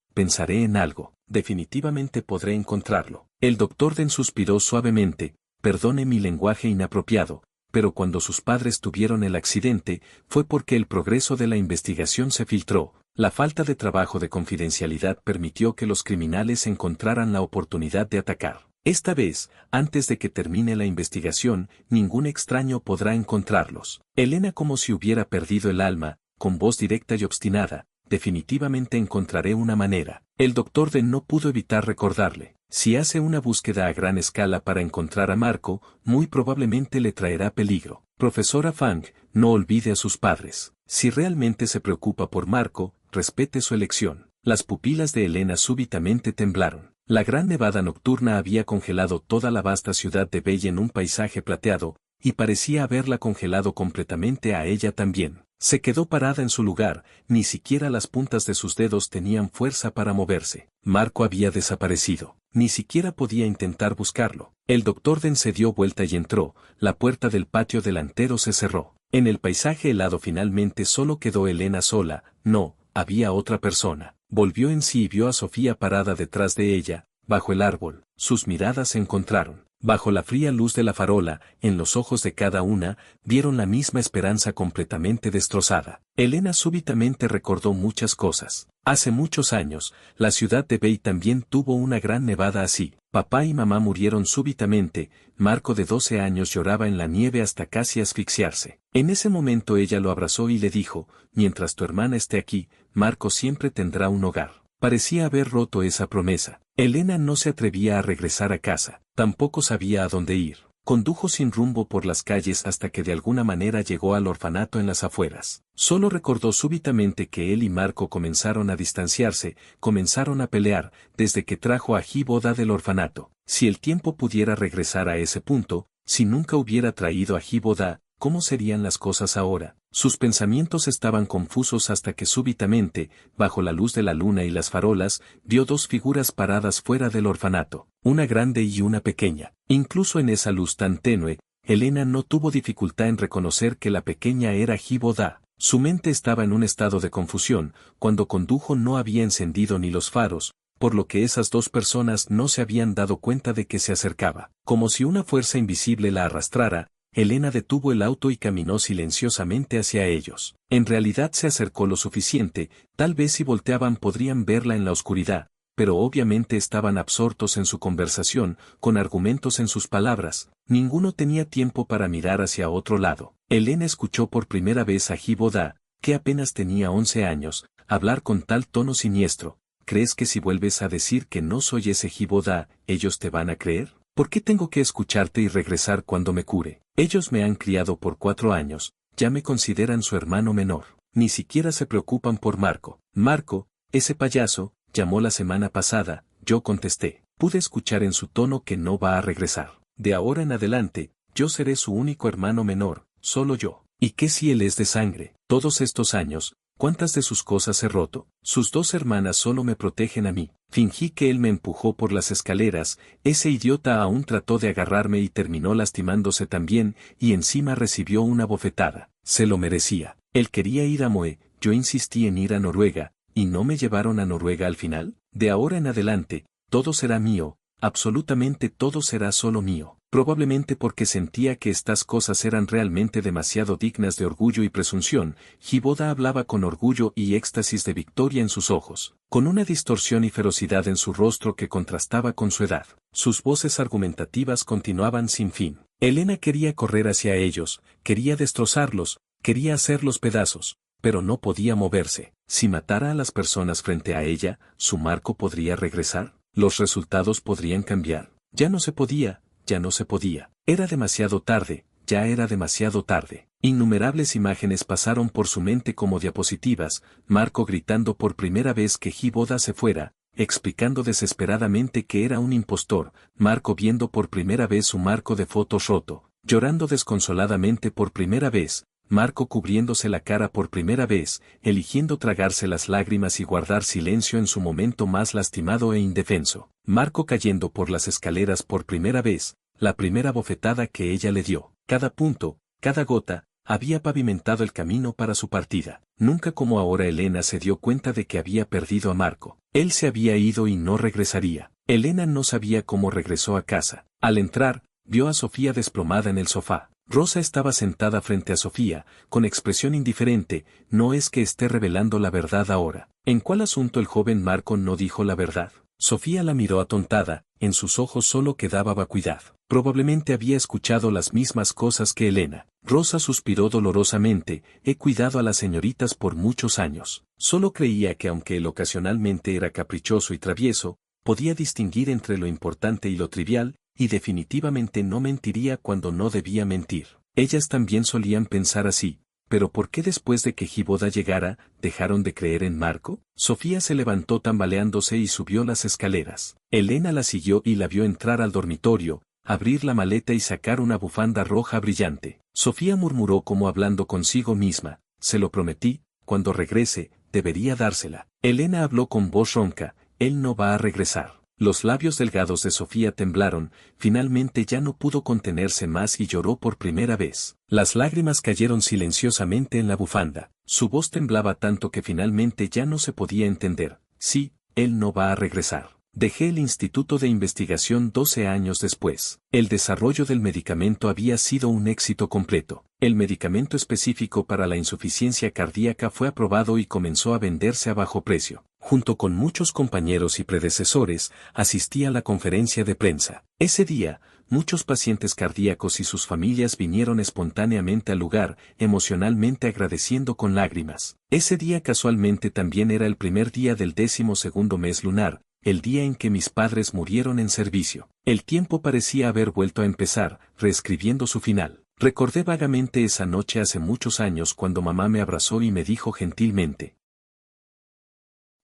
definitivamente podré encontrarlo. El doctor Den suspiró suavemente, perdone mi lenguaje inapropiado, pero cuando sus padres tuvieron el accidente, fue porque el progreso de la investigación se filtró. La falta de trabajo de confidencialidad permitió que los criminales encontraran la oportunidad de atacar. Esta vez, antes de que termine la investigación, ningún extraño podrá encontrarlos. Elena, como si hubiera perdido el alma, con voz directa y obstinada, definitivamente encontraré una manera. El doctor Den no pudo evitar recordarle. Si hace una búsqueda a gran escala para encontrar a Marco, muy probablemente le traerá peligro. Profesora Fang, no olvide a sus padres. Si realmente se preocupa por Marco, respete su elección. Las pupilas de Elena súbitamente temblaron. La gran nevada nocturna había congelado toda la vasta ciudad de Bella en un paisaje plateado, y parecía haberla congelado completamente a ella también. Se quedó parada en su lugar, ni siquiera las puntas de sus dedos tenían fuerza para moverse. Marco había desaparecido. Ni siquiera podía intentar buscarlo. El doctor Den se dio vuelta y entró, la puerta del patio delantero se cerró. En el paisaje helado finalmente solo quedó Elena sola, no, había otra persona. Volvió en sí y vio a Sofía parada detrás de ella, bajo el árbol. Sus miradas se encontraron. Bajo la fría luz de la farola, en los ojos de cada una, vieron la misma esperanza completamente destrozada. Elena súbitamente recordó muchas cosas. Hace muchos años, la ciudad de Bey también tuvo una gran nevada así. Papá y mamá murieron súbitamente, Marco de 12 años lloraba en la nieve hasta casi asfixiarse. En ese momento ella lo abrazó y le dijo, mientras tu hermana esté aquí, Marco siempre tendrá un hogar. Parecía haber roto esa promesa. Elena no se atrevía a regresar a casa, tampoco sabía a dónde ir. Condujo sin rumbo por las calles hasta que de alguna manera llegó al orfanato en las afueras. Solo recordó súbitamente que él y Marco comenzaron a distanciarse, comenzaron a pelear, desde que trajo a Hiboda del orfanato. Si el tiempo pudiera regresar a ese punto, si nunca hubiera traído a Hiboda, ¿cómo serían las cosas ahora? Sus pensamientos estaban confusos hasta que súbitamente, bajo la luz de la luna y las farolas, vio dos figuras paradas fuera del orfanato, una grande y una pequeña. Incluso en esa luz tan tenue, Elena no tuvo dificultad en reconocer que la pequeña era Hiboda. Su mente estaba en un estado de confusión, cuando condujo no había encendido ni los faros, por lo que esas dos personas no se habían dado cuenta de que se acercaba. Como si una fuerza invisible la arrastrara, Elena detuvo el auto y caminó silenciosamente hacia ellos. En realidad se acercó lo suficiente, tal vez si volteaban podrían verla en la oscuridad, pero obviamente estaban absortos en su conversación, con argumentos en sus palabras. Ninguno tenía tiempo para mirar hacia otro lado. Elena escuchó por primera vez a Hiboda, que apenas tenía 11 años, hablar con tal tono siniestro. ¿Crees que si vuelves a decir que no soy ese Hiboda, ellos te van a creer? ¿Por qué tengo que escucharte y regresar cuando me cure? Ellos me han criado por 4 años, ya me consideran su hermano menor. Ni siquiera se preocupan por Marco. Marco, ese payaso, llamó la semana pasada, yo contesté. Pude escuchar en su tono que no va a regresar. De ahora en adelante, yo seré su único hermano menor, solo yo. ¿Y qué si él es de sangre? Todos estos años, ¿cuántas de sus cosas he roto? Sus 2 hermanas solo me protegen a mí. Fingí que él me empujó por las escaleras, ese idiota aún trató de agarrarme y terminó lastimándose también, y encima recibió una bofetada. Se lo merecía. Él quería ir a Moe, yo insistí en ir a Noruega, ¿y no me llevaron a Noruega al final? De ahora en adelante, todo será mío, absolutamente todo será solo mío. Probablemente porque sentía que estas cosas eran realmente demasiado dignas de orgullo y presunción, Giboda hablaba con orgullo y éxtasis de victoria en sus ojos, con una distorsión y ferocidad en su rostro que contrastaba con su edad. Sus voces argumentativas continuaban sin fin. Elena quería correr hacia ellos, quería destrozarlos, quería hacerlos pedazos, pero no podía moverse. Si matara a las personas frente a ella, ¿su Marco podría regresar? ¿Los resultados podrían cambiar? Ya no se podía. Ya no se podía. Era demasiado tarde, ya era demasiado tarde. Innumerables imágenes pasaron por su mente como diapositivas, Marco gritando por primera vez que Giboda se fuera, explicando desesperadamente que era un impostor, Marco viendo por primera vez su marco de fotos roto, llorando desconsoladamente por primera vez, Marco cubriéndose la cara por primera vez, eligiendo tragarse las lágrimas y guardar silencio en su momento más lastimado e indefenso. Marco cayendo por las escaleras por primera vez, la primera bofetada que ella le dio. Cada punto, cada gota, había pavimentado el camino para su partida. Nunca como ahora Elena se dio cuenta de que había perdido a Marco. Él se había ido y no regresaría. Elena no sabía cómo regresó a casa. Al entrar, vio a Sofía desplomada en el sofá. Rosa estaba sentada frente a Sofía, con expresión indiferente. No es que esté revelando la verdad ahora. ¿En cuál asunto el joven Marco no dijo la verdad? Sofía la miró atontada, en sus ojos solo quedaba vacuidad. Probablemente había escuchado las mismas cosas que Elena. Rosa suspiró dolorosamente, he cuidado a las señoritas por muchos años. Solo creía que aunque él ocasionalmente era caprichoso y travieso, podía distinguir entre lo importante y lo trivial, y definitivamente no mentiría cuando no debía mentir. Ellas también solían pensar así, pero ¿por qué después de que Giboda llegara, dejaron de creer en Marco? Sofía se levantó tambaleándose y subió las escaleras. Elena la siguió y la vio entrar al dormitorio, abrir la maleta y sacar una bufanda roja brillante. Sofía murmuró como hablando consigo misma, se lo prometí, cuando regrese, debería dársela. Elena habló con voz ronca, él no va a regresar. Los labios delgados de Sofía temblaron, finalmente ya no pudo contenerse más y lloró por primera vez. Las lágrimas cayeron silenciosamente en la bufanda, su voz temblaba tanto que finalmente ya no se podía entender. Sí, él no va a regresar. Dejé el Instituto de Investigación 12 años después. El desarrollo del medicamento había sido un éxito completo. El medicamento específico para la insuficiencia cardíaca fue aprobado y comenzó a venderse a bajo precio. Junto con muchos compañeros y predecesores, asistí a la conferencia de prensa. Ese día, muchos pacientes cardíacos y sus familias vinieron espontáneamente al lugar, emocionalmente agradeciendo con lágrimas. Ese día casualmente también era el primer día del 12º mes lunar, el día en que mis padres murieron en servicio. El tiempo parecía haber vuelto a empezar, reescribiendo su final. Recordé vagamente esa noche hace muchos años cuando mamá me abrazó y me dijo gentilmente: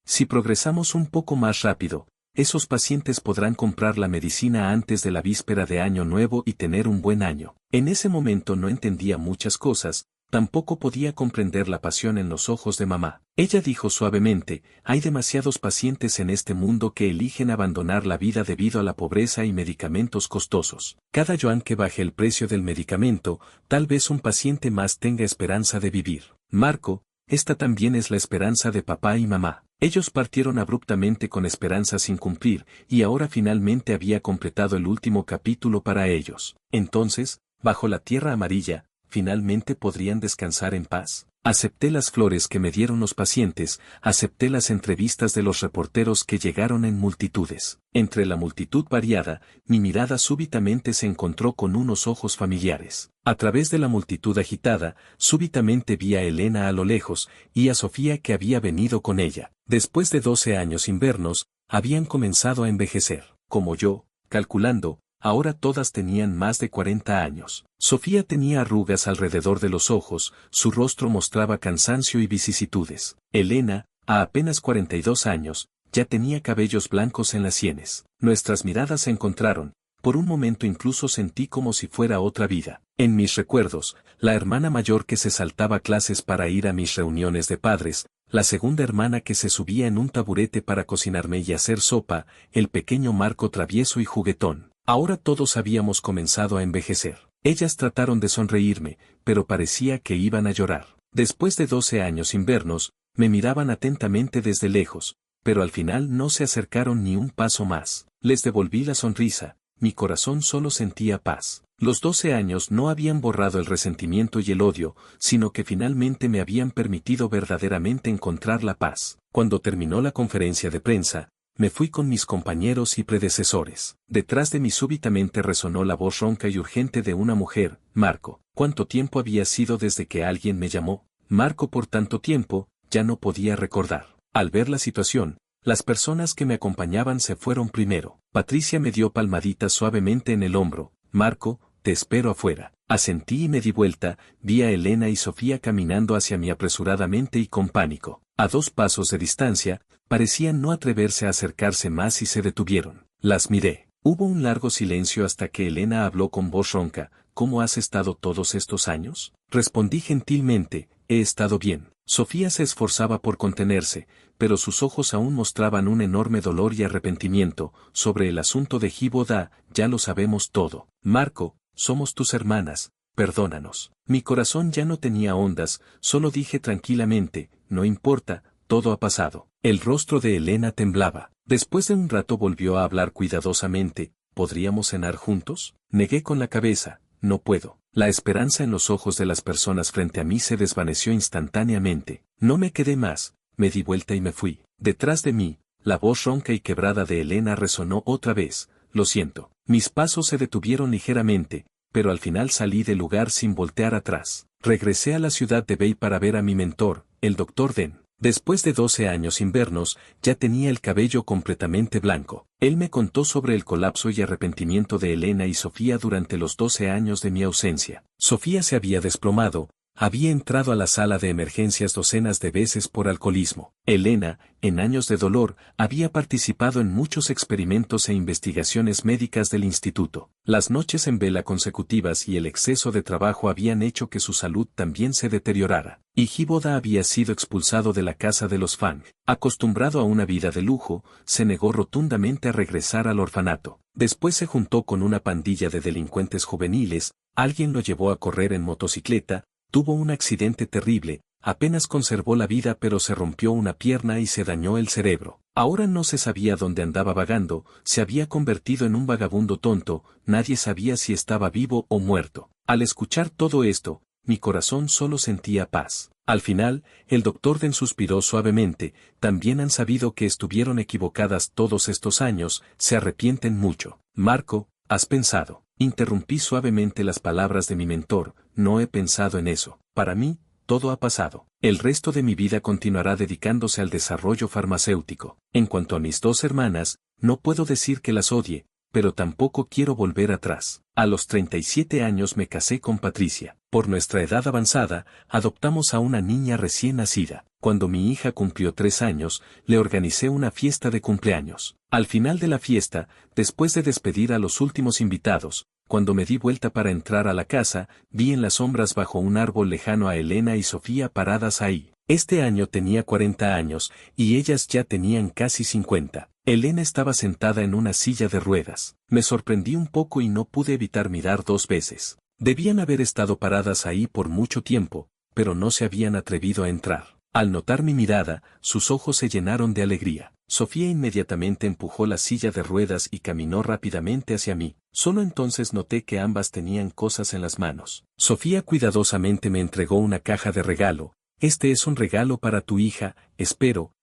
si progresamos un poco más rápido, esos pacientes podrán comprar la medicina antes de la víspera de Año Nuevo y tener un buen año. En ese momento no entendía muchas cosas, tampoco podía comprender la pasión en los ojos de mamá. Ella dijo suavemente, hay demasiados pacientes en este mundo que eligen abandonar la vida debido a la pobreza y medicamentos costosos. Cada yuan que baje el precio del medicamento, tal vez un paciente más tenga esperanza de vivir. Marco, esta también es la esperanza de papá y mamá. Ellos partieron abruptamente con esperanzas sin cumplir, y ahora finalmente había completado el último capítulo para ellos. Entonces, bajo la tierra amarilla, ¿finalmente podrían descansar en paz? Acepté las flores que me dieron los pacientes, acepté las entrevistas de los reporteros que llegaron en multitudes. Entre la multitud variada, mi mirada súbitamente se encontró con unos ojos familiares. A través de la multitud agitada, súbitamente vi a Elena a lo lejos, y a Sofía que había venido con ella. Después de 12 años invernos, habían comenzado a envejecer. Como yo, calculando, ahora todas tenían más de 40 años. Sofía tenía arrugas alrededor de los ojos, su rostro mostraba cansancio y vicisitudes. Elena, a apenas 42 años, ya tenía cabellos blancos en las sienes. Nuestras miradas se encontraron. Por un momento incluso sentí como si fuera otra vida. En mis recuerdos, la hermana mayor que se saltaba clases para ir a mis reuniones de padres, la segunda hermana que se subía en un taburete para cocinarme y hacer sopa, el pequeño Marco travieso y juguetón. Ahora todos habíamos comenzado a envejecer. Ellas trataron de sonreírme, pero parecía que iban a llorar. Después de 12 años sin vernos, me miraban atentamente desde lejos, pero al final no se acercaron ni un paso más. Les devolví la sonrisa, mi corazón solo sentía paz. Los 12 años no habían borrado el resentimiento y el odio, sino que finalmente me habían permitido verdaderamente encontrar la paz. Cuando terminó la conferencia de prensa, me fui con mis compañeros y predecesores. Detrás de mí súbitamente resonó la voz ronca y urgente de una mujer. Marco, ¿cuánto tiempo había sido desde que alguien me llamó? Marco, por tanto tiempo, ya no podía recordar. Al ver la situación, las personas que me acompañaban se fueron primero. Patricia me dio palmaditas suavemente en el hombro. Marco, te espero afuera. Asentí y me di vuelta, vi a Elena y Sofía caminando hacia mí apresuradamente y con pánico. A 2 pasos de distancia, parecían no atreverse a acercarse más y se detuvieron. Las miré. Hubo un largo silencio hasta que Elena habló con voz ronca. ¿Cómo has estado todos estos años? Respondí gentilmente, he estado bien. Sofía se esforzaba por contenerse, pero sus ojos aún mostraban un enorme dolor y arrepentimiento. Sobre el asunto de Giboda, ya lo sabemos todo. Marco, somos tus hermanas, perdónanos. Mi corazón ya no tenía ondas, solo dije tranquilamente, no importa, todo ha pasado. El rostro de Elena temblaba. Después de un rato volvió a hablar cuidadosamente, ¿podríamos cenar juntos? Negué con la cabeza, no puedo. La esperanza en los ojos de las personas frente a mí se desvaneció instantáneamente. No me quedé más, me di vuelta y me fui. Detrás de mí, la voz ronca y quebrada de Elena resonó otra vez. Lo siento. Mis pasos se detuvieron ligeramente, pero al final salí del lugar sin voltear atrás. Regresé a la ciudad de Bay para ver a mi mentor, el Dr. Den. Después de 12 años sin vernos, ya tenía el cabello completamente blanco. Él me contó sobre el colapso y arrepentimiento de Elena y Sofía durante los 12 años de mi ausencia. Sofía se había desplomado, había entrado a la sala de emergencias docenas de veces por alcoholismo. Elena, en años de dolor, había participado en muchos experimentos e investigaciones médicas del instituto. Las noches en vela consecutivas y el exceso de trabajo habían hecho que su salud también se deteriorara. Y Giboda había sido expulsado de la casa de los Fang. Acostumbrado a una vida de lujo, se negó rotundamente a regresar al orfanato. Después se juntó con una pandilla de delincuentes juveniles, alguien lo llevó a correr en motocicleta, tuvo un accidente terrible, apenas conservó la vida pero se rompió una pierna y se dañó el cerebro. Ahora no se sabía dónde andaba vagando, se había convertido en un vagabundo tonto, nadie sabía si estaba vivo o muerto. Al escuchar todo esto, mi corazón solo sentía paz. Al final, el Dr. Den suspiró suavemente, también han sabido que estuvieron equivocadas todos estos años, se arrepienten mucho. Marco, ¿has pensado? Interrumpí suavemente las palabras de mi mentor, no he pensado en eso. Para mí, todo ha pasado. El resto de mi vida continuará dedicándose al desarrollo farmacéutico. En cuanto a mis 2 hermanas, no puedo decir que las odie, pero tampoco quiero volver atrás. A los 37 años me casé con Patricia. Por nuestra edad avanzada, adoptamos a una niña recién nacida. Cuando mi hija cumplió 3 años, le organicé una fiesta de cumpleaños. Al final de la fiesta, después de despedir a los últimos invitados, cuando me di vuelta para entrar a la casa, vi en las sombras bajo un árbol lejano a Elena y Sofía paradas ahí. Este año tenía 40 años, y ellas ya tenían casi 50. Elena estaba sentada en una silla de ruedas. Me sorprendí un poco y no pude evitar mirar 2 veces. Debían haber estado paradas ahí por mucho tiempo, pero no se habían atrevido a entrar. Al notar mi mirada, sus ojos se llenaron de alegría. Sofía inmediatamente empujó la silla de ruedas y caminó rápidamente hacia mí. Solo entonces noté que ambas tenían cosas en las manos. Sofía cuidadosamente me entregó una caja de regalo. Este es un regalo para tu hija, espero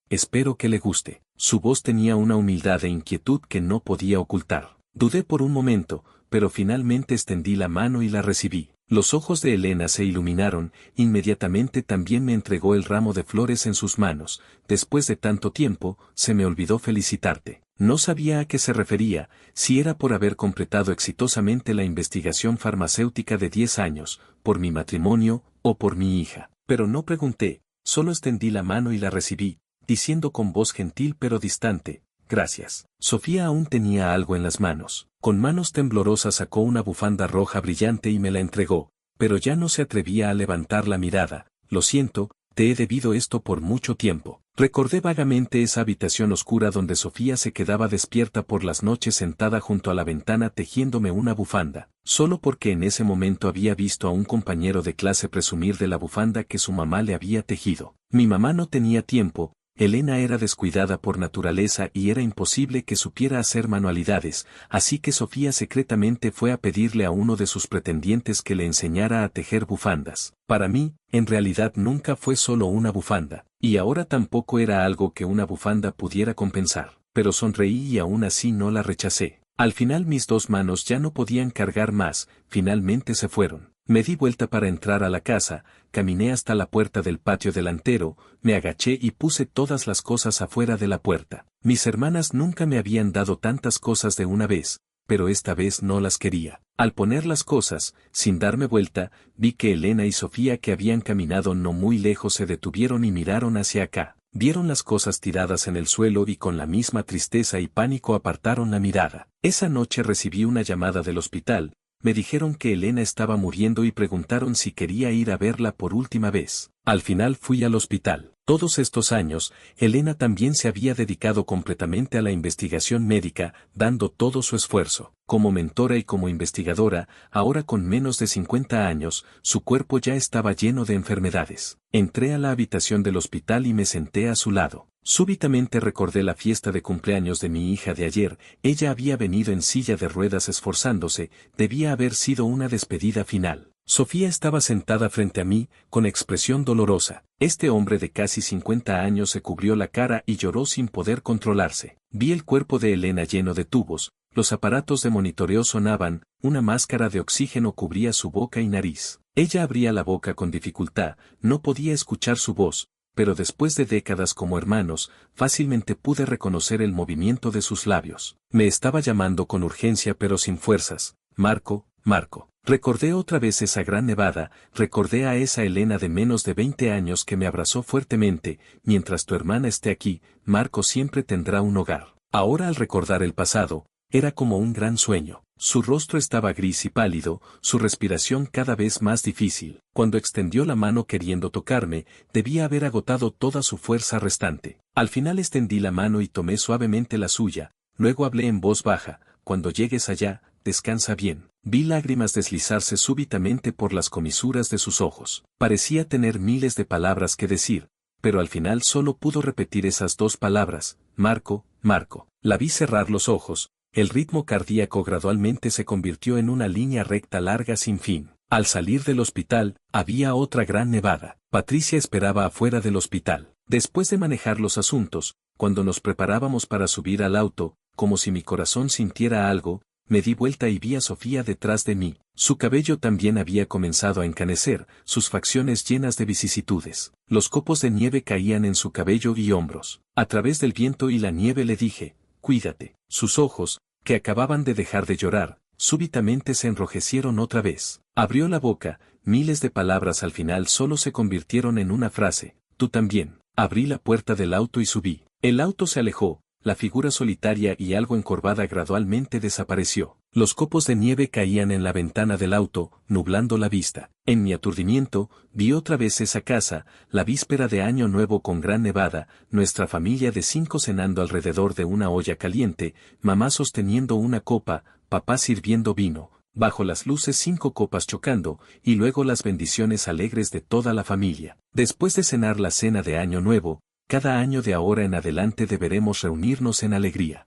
que le guste. Su voz tenía una humildad e inquietud que no podía ocultar. Dudé por un momento, pero finalmente extendí la mano y la recibí. Los ojos de Elena se iluminaron, inmediatamente también me entregó el ramo de flores en sus manos. Después de tanto tiempo, se me olvidó felicitarte. No sabía a qué se refería, si era por haber completado exitosamente la investigación farmacéutica de 10 años, por mi matrimonio, o por mi hija. Pero no pregunté, solo extendí la mano y la recibí, diciendo con voz gentil pero distante, gracias. Sofía aún tenía algo en las manos. Con manos temblorosas sacó una bufanda roja brillante y me la entregó, pero ya no se atrevía a levantar la mirada. Lo siento, te he debido esto por mucho tiempo. Recordé vagamente esa habitación oscura donde Sofía se quedaba despierta por las noches sentada junto a la ventana tejiéndome una bufanda, solo porque en ese momento había visto a un compañero de clase presumir de la bufanda que su mamá le había tejido. Mi mamá no tenía tiempo, Elena era descuidada por naturaleza y era imposible que supiera hacer manualidades, así que Sofía secretamente fue a pedirle a uno de sus pretendientes que le enseñara a tejer bufandas. Para mí, en realidad nunca fue solo una bufanda, y ahora tampoco era algo que una bufanda pudiera compensar, pero sonreí y aún así no la rechacé. Al final mis dos manos ya no podían cargar más, finalmente se fueron. Me di vuelta para entrar a la casa, caminé hasta la puerta del patio delantero, me agaché y puse todas las cosas afuera de la puerta. Mis hermanas nunca me habían dado tantas cosas de una vez, pero esta vez no las quería. Al poner las cosas, sin darme vuelta, vi que Elena y Sofía, que habían caminado no muy lejos, se detuvieron y miraron hacia acá. Vieron las cosas tiradas en el suelo y con la misma tristeza y pánico apartaron la mirada. Esa noche recibí una llamada del hospital. Me dijeron que Elena estaba muriendo y preguntaron si quería ir a verla por última vez. Al final fui al hospital. Todos estos años, Elena también se había dedicado completamente a la investigación médica, dando todo su esfuerzo. Como mentora y como investigadora, ahora con menos de 50 años, su cuerpo ya estaba lleno de enfermedades. Entré a la habitación del hospital y me senté a su lado. Súbitamente recordé la fiesta de cumpleaños de mi hija de ayer. Ella había venido en silla de ruedas esforzándose, debía haber sido una despedida final. Sofía estaba sentada frente a mí, con expresión dolorosa. Este hombre de casi 50 años se cubrió la cara y lloró sin poder controlarse. Vi el cuerpo de Elena lleno de tubos, los aparatos de monitoreo sonaban, una máscara de oxígeno cubría su boca y nariz. Ella abría la boca con dificultad, no podía escuchar su voz, pero después de décadas como hermanos, fácilmente pude reconocer el movimiento de sus labios. Me estaba llamando con urgencia pero sin fuerzas. Marco, Marco. Recordé otra vez esa gran nevada, recordé a esa Elena de menos de 20 años que me abrazó fuertemente. Mientras tu hermana esté aquí, Marco siempre tendrá un hogar. Ahora al recordar el pasado, era como un gran sueño. Su rostro estaba gris y pálido, su respiración cada vez más difícil. Cuando extendió la mano queriendo tocarme, debía haber agotado toda su fuerza restante. Al final extendí la mano y tomé suavemente la suya, luego hablé en voz baja, cuando llegues allá, descansa bien. Vi lágrimas deslizarse súbitamente por las comisuras de sus ojos. Parecía tener miles de palabras que decir, pero al final solo pudo repetir esas dos palabras, Marco, Marco. La vi cerrar los ojos. El ritmo cardíaco gradualmente se convirtió en una línea recta larga sin fin. Al salir del hospital, había otra gran nevada. Patricia esperaba afuera del hospital. Después de manejar los asuntos, cuando nos preparábamos para subir al auto, como si mi corazón sintiera algo, me di vuelta y vi a Sofía detrás de mí. Su cabello también había comenzado a encanecer, sus facciones llenas de vicisitudes. Los copos de nieve caían en su cabello y hombros. A través del viento y la nieve le dije, cuídate. Sus ojos, que acababan de dejar de llorar, súbitamente se enrojecieron otra vez. Abrió la boca, miles de palabras al final solo se convirtieron en una frase, tú también. Abrí la puerta del auto y subí. El auto se alejó, la figura solitaria y algo encorvada gradualmente desapareció. Los copos de nieve caían en la ventana del auto, nublando la vista. En mi aturdimiento, vi otra vez esa casa, la víspera de Año Nuevo con gran nevada, nuestra familia de 5 cenando alrededor de una olla caliente, mamá sosteniendo una copa, papá sirviendo vino, bajo las luces 5 copas chocando, y luego las bendiciones alegres de toda la familia. Después de cenar la cena de Año Nuevo, cada año de ahora en adelante deberemos reunirnos en alegría.